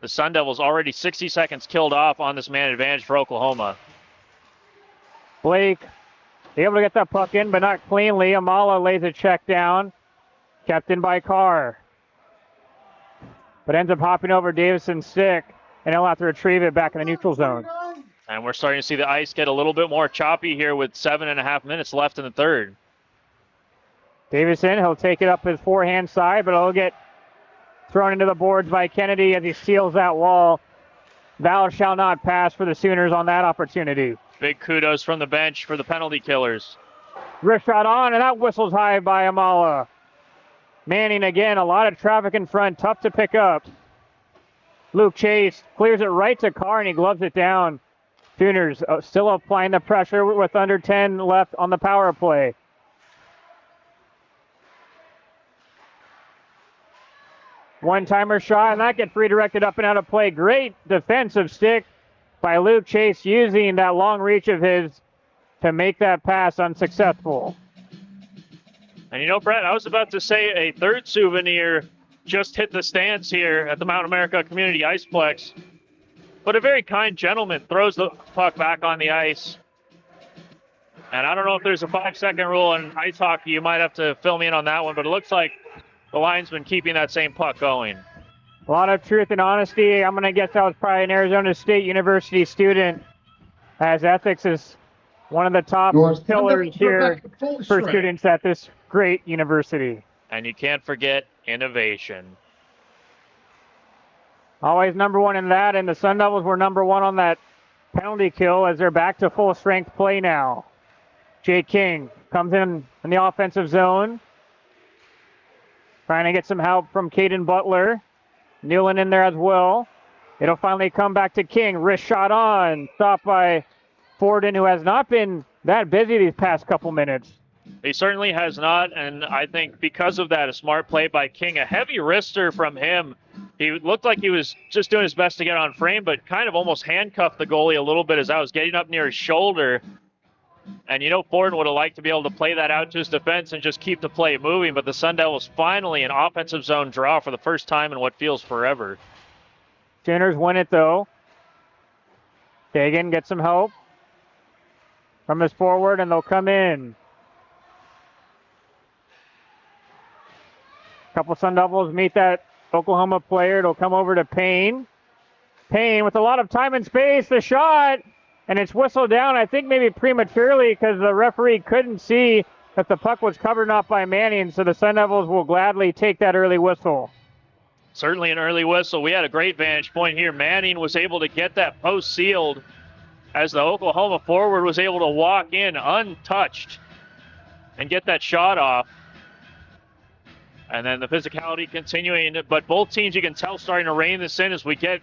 The Sun Devils already 60 seconds killed off on this man advantage for Oklahoma. Blake able to get that puck in, but not cleanly. Amala lays a check down. Kept in by Carr. But ends up hopping over Davison's stick, and he'll have to retrieve it back in the neutral zone. And we're starting to see the ice get a little bit more choppy here with 7.5 minutes left in the third. Davison, he'll take it up his forehand side, but it'll get thrown into the boards by Kennedy as he steals that wall. Val shall not pass for the Sooners on that opportunity. Big kudos from the bench for the penalty killers. Wrist shot on, and that whistles high by Amala. Manning again, a lot of traffic in front, tough to pick up. Luke Chase clears it right to Carr, and he gloves it down. Sooners still applying the pressure with under 10 left on the power play. One-timer shot, and that gets redirected up and out of play. Great defensive stick by Luke Chase, using that long reach of his to make that pass unsuccessful. And you know, Brett, I was about to say a third souvenir just hit the stands here at the Mount America Community Iceplex. But a very kind gentleman throws the puck back on the ice. And I don't know if there's a 5-second rule in ice hockey. You might have to fill me in on that one, but it looks like the linesman keeping that same puck going. A lot of truth and honesty. I'm going to guess that was probably an Arizona State University student, as ethics is one of the top pillars here for students at this great university. And you can't forget innovation. Always number one in that, and the Sun Devils were number one on that penalty kill as they're back to full strength play now. Jake King comes in the offensive zone, trying to get some help from Caden Butler. Newland in there as well. It'll finally come back to King. Wrist shot on, stopped by Forden, who has not been that busy these past couple minutes. He certainly has not, and I think because of that, a smart play by King. A heavy wrister from him. He looked like he was just doing his best to get on frame, but kind of almost handcuffed the goalie a little bit as I was getting up near his shoulder. And you know, Forden would have liked to be able to play that out to his defense and just keep the play moving, but the Sun Devils finally an offensive zone draw for the first time in what feels forever. Sooners win it, though. Kagan gets some help from his forward, and they'll come in. A couple Sun Devils meet that Oklahoma player. It'll come over to Payne. Payne with a lot of time and space. The shot, and it's whistled down, I think maybe prematurely because the referee couldn't see that the puck was covered up by Manning, so the Sun Devils will gladly take that early whistle. Certainly an early whistle. We had a great vantage point here. Manning was able to get that post sealed as the Oklahoma forward was able to walk in untouched and get that shot off. And then the physicality continuing, but both teams, you can tell, starting to rein this in as we get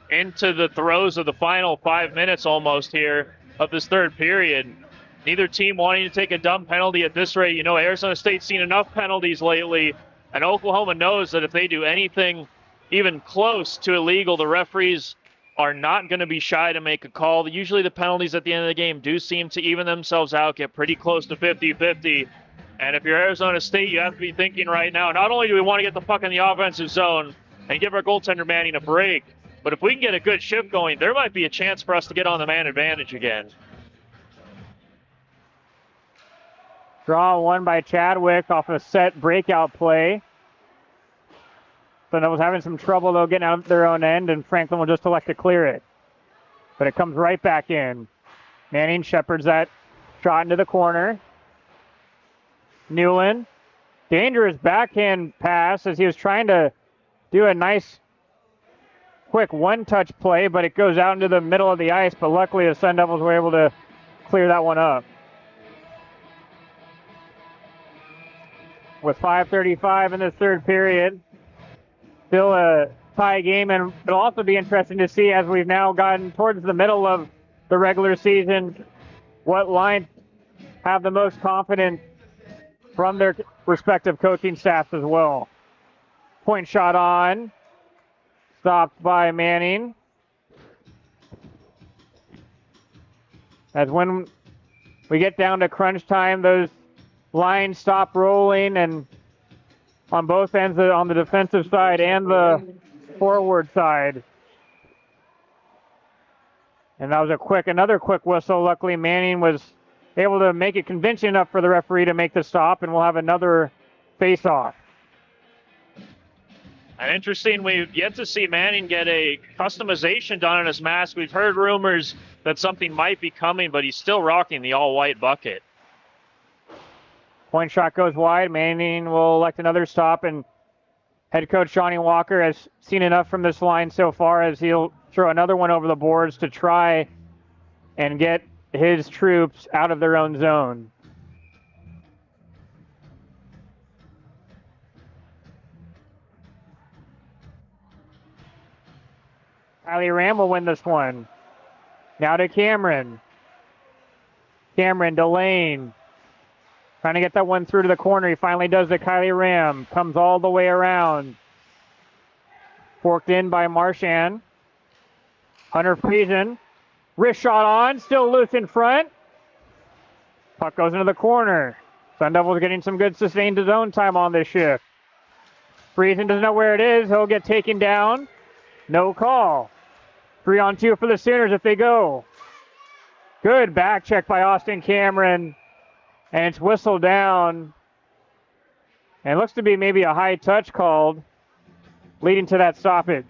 into the throes of the final 5 minutes almost here of this third period. Neither team wanting to take a dumb penalty at this rate. You know, Arizona State's seen enough penalties lately, and Oklahoma knows that if they do anything even close to illegal, the referees are not going to be shy to make a call. Usually the penalties at the end of the game do seem to even themselves out, get pretty close to 50-50. And if you're Arizona State, you have to be thinking right now, not only do we want to get the puck in the offensive zone and give our goaltender Manning a break, but if we can get a good shift going, there might be a chance for us to get on the man advantage again. Draw won by Chadwick off a set breakout play. Sun Devils having some trouble, though, getting out their own end, and Franklin will just elect to clear it. But it comes right back in. Manning shepherds that shot into the corner. Newland, dangerous backhand pass as he was trying to do a nice quick one-touch play, but it goes out into the middle of the ice, but luckily the Sun Devils were able to clear that one up. With 5:35 in the third period, still a tie game, and it'll also be interesting to see as we've now gotten towards the middle of the regular season what lines have the most confidence from their respective coaching staffs as well. Point shot on, stopped by Manning. As when we get down to crunch time, those lines stop rolling, and on both ends, on the defensive side and the forward side. And that was another quick whistle. Luckily, Manning was able to make it convincing enough for the referee to make the stop, and we'll have another face-off. And interesting, we've yet to see Manning get a customization done on his mask. We've heard rumors that something might be coming, but he's still rocking the all-white bucket. Point shot goes wide. Manning will elect another stop, and head coach Johnny Walker has seen enough from this line so far as he'll throw another one over the boards to try and get his troops out of their own zone. Kylie Ram will win this one. Now to Cameron. Cameron to Lane. Trying to get that one through to the corner. He finally does to Kylie Ram. Comes all the way around. Forked in by Marchand. Hunter Friesen. Wrist shot on. Still loose in front. Puck goes into the corner. Sun Devils getting some good sustained zone time on this shift. Friesen doesn't know where it is. He'll get taken down. No call. 3-on-2 for the Sooners if they go. Good back check by Austin Cameron. And it's whistled down. And it looks to be maybe a high touch called, leading to that stoppage.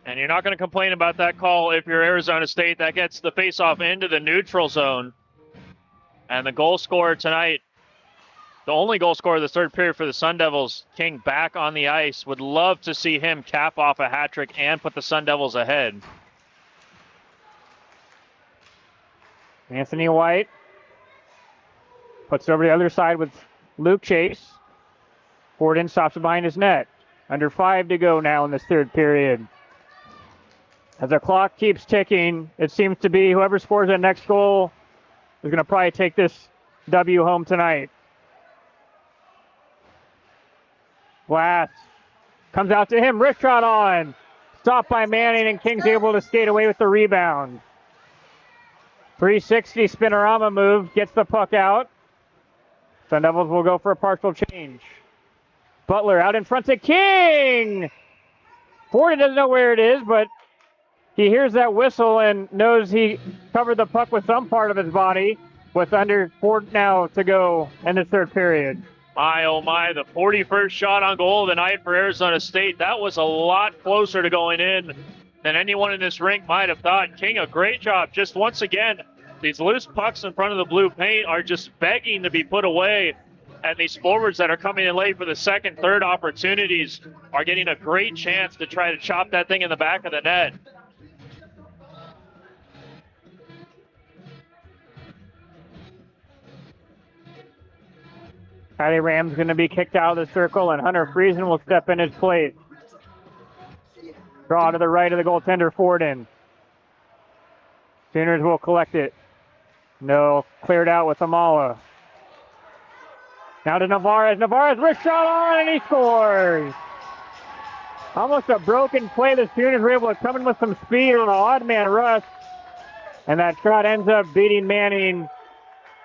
And you're not going to complain about that call if you're Arizona State. That gets the faceoff into the neutral zone. And the goal scorer tonight, the only goal scorer of the third period for the Sun Devils, King, back on the ice. Would love to see him cap off a hat trick and put the Sun Devils ahead. Anthony White puts it over the other side with Luke Chase. Forden stops it behind his net. Under 5 to go now in this third period. As the clock keeps ticking, it seems to be whoever scores that next goal is going to probably take this W home tonight. Glass comes out to him. Wrist shot on. Stopped by Manning, and King's able to skate away with the rebound. 360 spinorama move. Gets the puck out. Sun Devils will go for a partial change. Butler out in front to King. Forden doesn't know where it is, but he hears that whistle and knows he covered the puck with some part of his body, with under 4 now to go in the third period. My, oh my, the 41st shot on goal of the night for Arizona State. That was a lot closer to going in than anyone in this rink might have thought. King, a great job. Just once again, these loose pucks in front of the blue paint are just begging to be put away. And these forwards that are coming in late for the second, third opportunities are getting a great chance to try to chop that thing in the back of the net. Kylie Ram's going to be kicked out of the circle, and Hunter Friesen will step in his place. Draw to the right of the goaltender, Forden. Sooners will collect it. No, cleared out with Amala. Now to Navarez. Navarez, wrist shot on, and he scores! Almost a broken play. The Sooners were able to come in with some speed on an odd man rush. And that shot ends up beating Manning,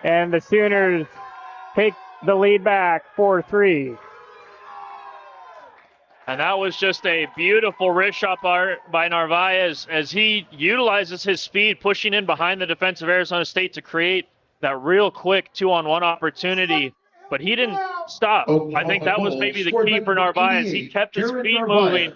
and the Sooners take the lead back 4-3. And that was just a beautiful wrist shot by Narvaez as he utilizes his speed, pushing in behind the defense of Arizona State to create that real quick 2-on-1 opportunity. but he didn't stop. I think that was maybe the key for Narvaez. He kept his feet moving,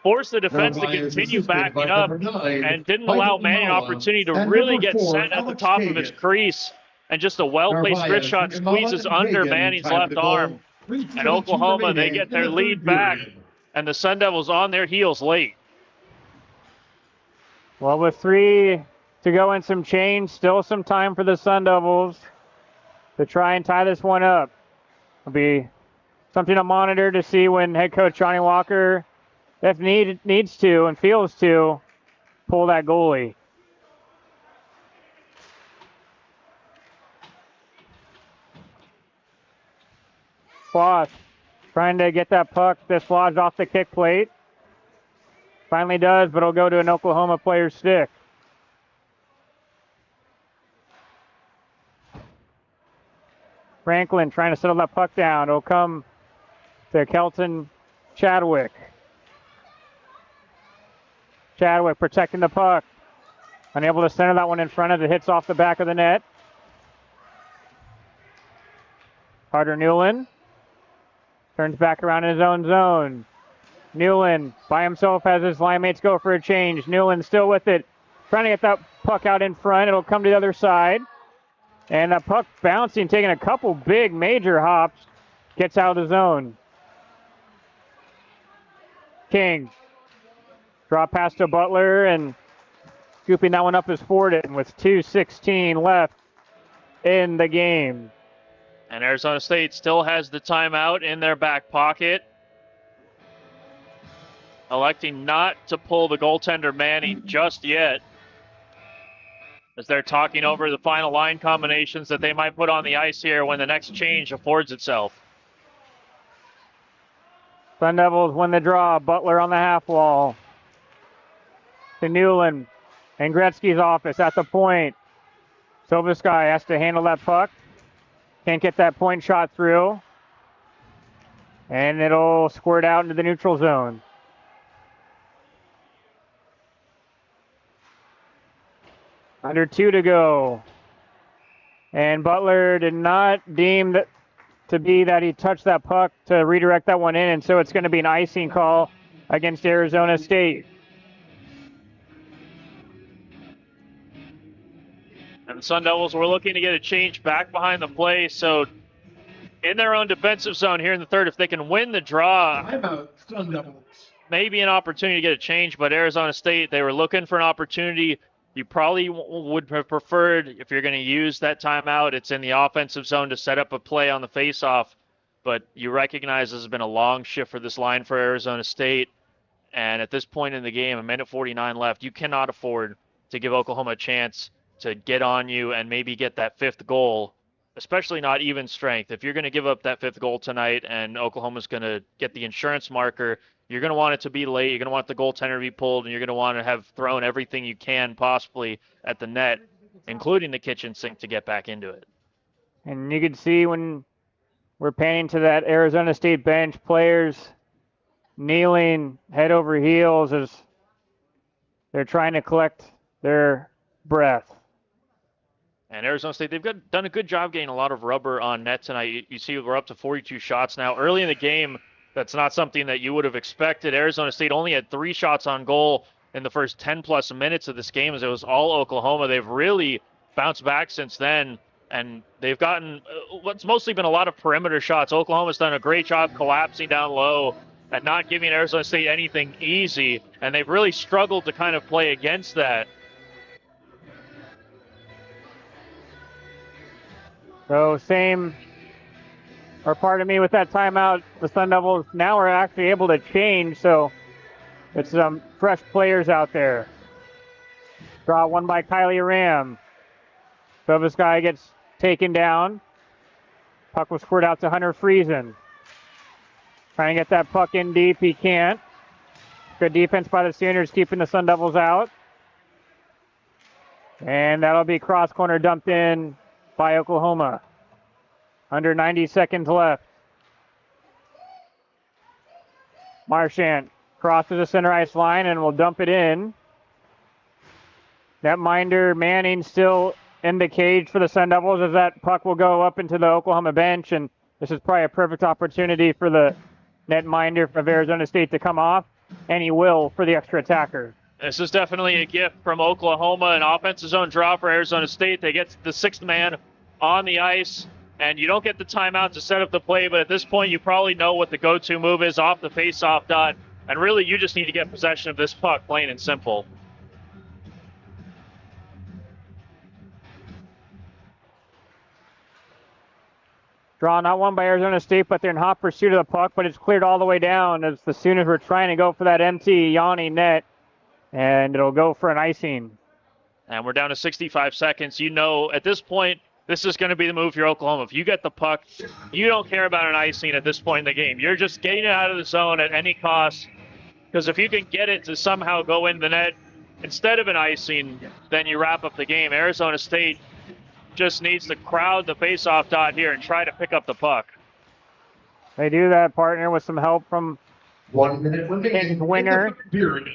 forced the defense to continue backing up, and didn't allow Manning an opportunity to really get set at the top of his crease. And just a well-placed wrist shot squeezes under Manning's left arm. And Oklahoma, they get their lead back, and the Sun Devils on their heels late. Well, with 3 to go and some change, still some time for the Sun Devils to try and tie this one up. It'll be something to monitor to see when head coach Johnny Walker, if needs to and feels to, pull that goalie. Floss trying to get that puck dislodged off the kick plate. Finally does, but it'll go to an Oklahoma player's stick. Franklin trying to settle that puck down. It'll come to Kelton Chadwick. Chadwick protecting the puck. Unable to center that one in front as it hits off the back of the net. Carter Newland turns back around in his own zone. Newland by himself has his line mates go for a change. Newland still with it. Trying to get that puck out in front. It'll come to the other side. And that puck bouncing, taking a couple big major hops, gets out of the zone. King. Draw pass to Butler and scooping that one up is Forden with 2:16 left in the game. And Arizona State still has the timeout in their back pocket, electing not to pull the goaltender Manning just yet, as they're talking over the final line combinations that they might put on the ice here when the next change affords itself. Sun Devils win the draw. Butler on the half wall. To Newland. And Gretzky's office at the point. Sobesky has to handle that puck. Can't get that point shot through. And it'll squirt out into the neutral zone. Under 2 to go. And Butler did not deem that to be that he touched that puck to redirect that one in, and so it's going to be an icing call against Arizona State. And the Sun Devils were looking to get a change back behind the play, so in their own defensive zone here in the third, if they can win the draw, Timeout, Sun Devils. maybe an opportunity to get a change, but Arizona State, they were looking for an opportunity. You probably would have preferred, if you're going to use that timeout, it's in the offensive zone to set up a play on the faceoff. But you recognize this has been a long shift for this line for Arizona State. And at this point in the game, 1:49 left, you cannot afford to give Oklahoma a chance to get on you and maybe get that 5th goal, especially not even strength. If you're going to give up that 5th goal tonight and Oklahoma's going to get the insurance marker, you're going to want it to be late. You're going to want the goaltender to be pulled, and you're going to want to have thrown everything you can possibly at the net, including the kitchen sink, to get back into it. And you can see when we're panning to that Arizona State bench, players kneeling head over heels as they're trying to collect their breath. And Arizona State, they've done a good job getting a lot of rubber on net tonight. You see we're up to 42 shots now. Early in the game, that's not something that you would have expected. Arizona State only had 3 shots on goal in the first 10-plus minutes of this game, as it was all Oklahoma. They've really bounced back since then, and they've gotten what's mostly been a lot of perimeter shots. Oklahoma's done a great job collapsing down low and not giving Arizona State anything easy, and they've really struggled to kind of play against that. So same, or pardon me, with that timeout, the Sun Devils now are actually able to change, so it's some fresh players out there. Draw one by Kylie Ram. So this guy gets taken down. Puck was squirted out to Hunter Friesen. Trying to get that puck in deep, he can't. Good defense by the Sooners, keeping the Sun Devils out. And that'll be cross corner dumped in by Oklahoma. Under 90 seconds left. Marchant crosses the center ice line and will dump it in. Netminder Manning still in the cage for the Sun Devils as that puck will go up into the Oklahoma bench, and This is probably a perfect opportunity for the netminder of Arizona State to come off, and he will for the extra attacker. This is definitely a gift from Oklahoma, an offensive zone draw for Arizona State. They get the sixth man on the ice, and you don't get the timeout to set up the play, but at this point you probably know what the go-to move is off the face-off dot, and really you just need to get possession of this puck, plain and simple. Draw not won by Arizona State, but they're in hot pursuit of the puck, but it's cleared all the way down as the Sooners were trying to go for that empty Yanni net, and it'll go for an icing. And we're down to 65 seconds. You know, at this point, this is going to be the move for Oklahoma. If you get the puck, you don't care about an icing at this point in the game. You're just getting it out of the zone at any cost, because if you can get it to somehow go in the net instead of an icing, then you wrap up the game. Arizona State just needs to crowd the face-off dot here and try to pick up the puck. They do that, partner, with some help from 1 minute remaining. Winger. Period.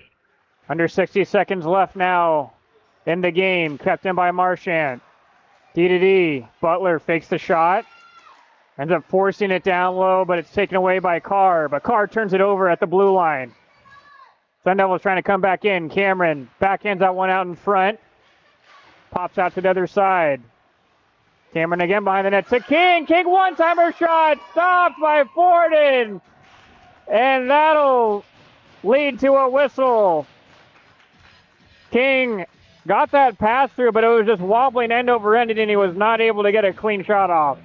Under 60 seconds left now in the game. Kept in by Marchand. D-to-D. Butler fakes the shot. Ends up forcing it down low, but it's taken away by Carr. But Carr turns it over at the blue line. Sun Devils trying to come back in. Cameron backhands that one out in front. Pops out to the other side. Cameron again behind the net to King. King one-timer shot. Stopped by Forden. And that'll lead to a whistle. King got that pass through, but it was just wobbling end over end, and he was not able to get a clean shot off.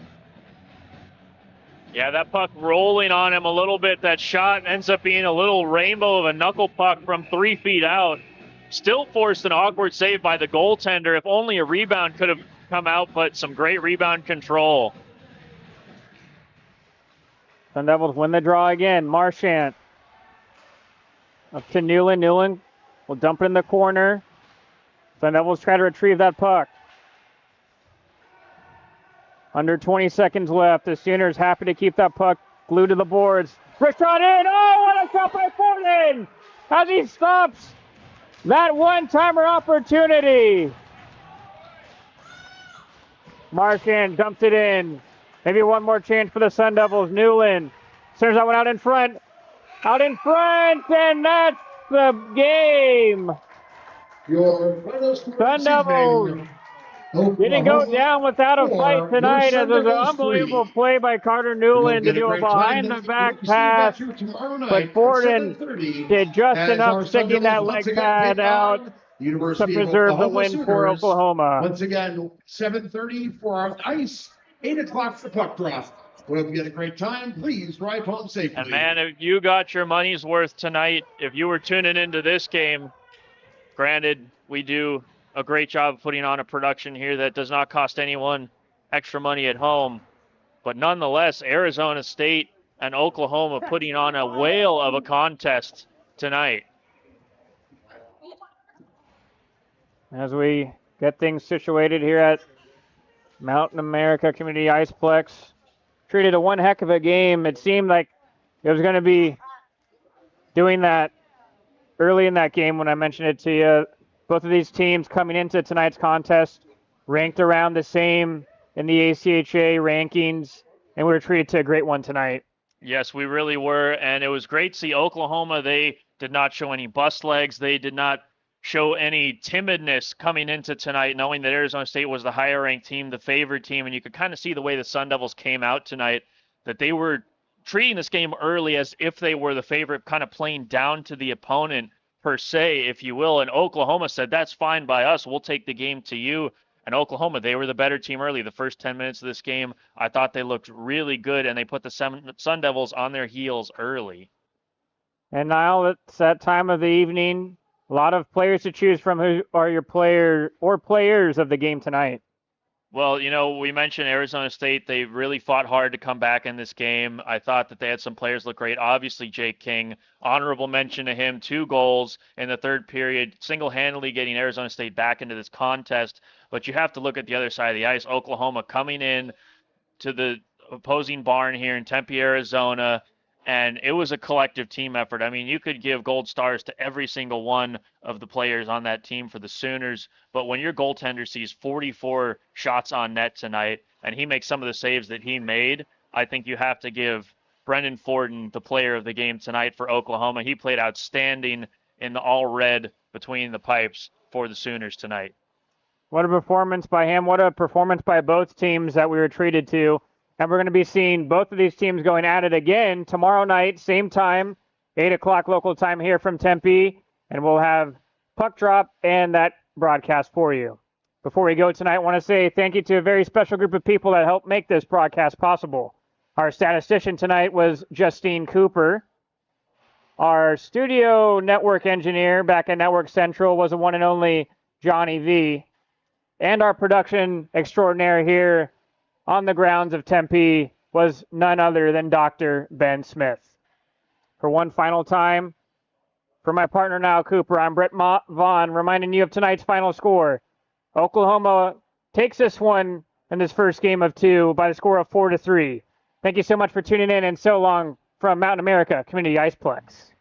Yeah, that puck rolling on him a little bit. That shot ends up being a little rainbow of a knuckle puck from 3 feet out. Still forced an awkward save by the goaltender. If only a rebound could have come out, but some great rebound control. Sun Devils win the draw again. Marchand up to Newland. Newland will dump it in the corner. Sun Devils try to retrieve that puck. Under 20 seconds left. The Sooners happy to keep that puck glued to the boards. Wrist shot in. Oh, what a shot by Forden as he stops that one-timer opportunity. Marchand dumps it in. Maybe one more chance for the Sun Devils. Newland sends that one out in front. Out in front, and that's the game. Your final score Sun Devils didn't go down without a fight tonight, as it was an unbelievable play by Carter Newland to do a behind-the-back pass, but Forden did just enough sticking that leg pad out to preserve the win for Oklahoma. Once again, 7:30 for our ice, 8 o'clock for puck drop. We hope you had a great time. Please drive home safely. And man, if you got your money's worth tonight, if you were tuning into this game, granted, we do a great job of putting on a production here that does not cost anyone extra money at home. But nonetheless, Arizona State and Oklahoma putting on a whale of a contest tonight. As we get things situated here at Mountain America Community Iceplex, treated a one heck of a game. It seemed like it was going to be doing that early in that game when I mentioned it to you. Both of these teams coming into tonight's contest ranked around the same in the ACHA rankings, and we were treated to a great one tonight. Yes, we really were, and it was great to see Oklahoma. They did not show any bust legs. They did not show any timidness coming into tonight, knowing that Arizona State was the higher-ranked team, the favored team, and you could kind of see the way the Sun Devils came out tonight, that they were treating this game early as if they were the favorite, kind of playing down to the opponent, per se, if you will. And Oklahoma said, that's fine by us. We'll take the game to you. And Oklahoma, they were the better team early. The first 10 minutes of this game, I thought they looked really good, and they put the Sun Devils on their heels early. And now it's that time of the evening. A lot of players to choose from. Who are your players of the game tonight? Well, you know, we mentioned Arizona State. They really fought hard to come back in this game. I thought that they had some players look great. Obviously, Jake King, honorable mention to him, 2 goals in the third period, single-handedly getting Arizona State back into this contest. But you have to look at the other side of the ice. Oklahoma coming in to the opposing barn here in Tempe, Arizona, and it was a collective team effort. I mean, you could give gold stars to every single one of the players on that team for the Sooners, but when your goaltender sees 44 shots on net tonight and he makes some of the saves that he made, I think you have to give Brendan Forden the player of the game tonight for Oklahoma. He played outstanding in the all red between the pipes for the Sooners tonight. What a performance by him. What a performance by both teams that we were treated to. And we're going to be seeing both of these teams going at it again tomorrow night, same time, 8 o'clock local time here from Tempe. And we'll have puck drop and that broadcast for you. Before we go tonight, I want to say thank you to a very special group of people that helped make this broadcast possible. Our statistician tonight was Justine Cooper. Our studio network engineer back at Network Central was the one and only Johnny V. And our production extraordinaire here on the grounds of Tempe was none other than Dr. Ben Smith. For one final time, for my partner now, Cooper, I'm Brett Vaughn, reminding you of tonight's final score. Oklahoma takes this one in this first game of 2 by the score of 4-3. Thank you so much for tuning in, and so long from Mountain America Community Iceplex.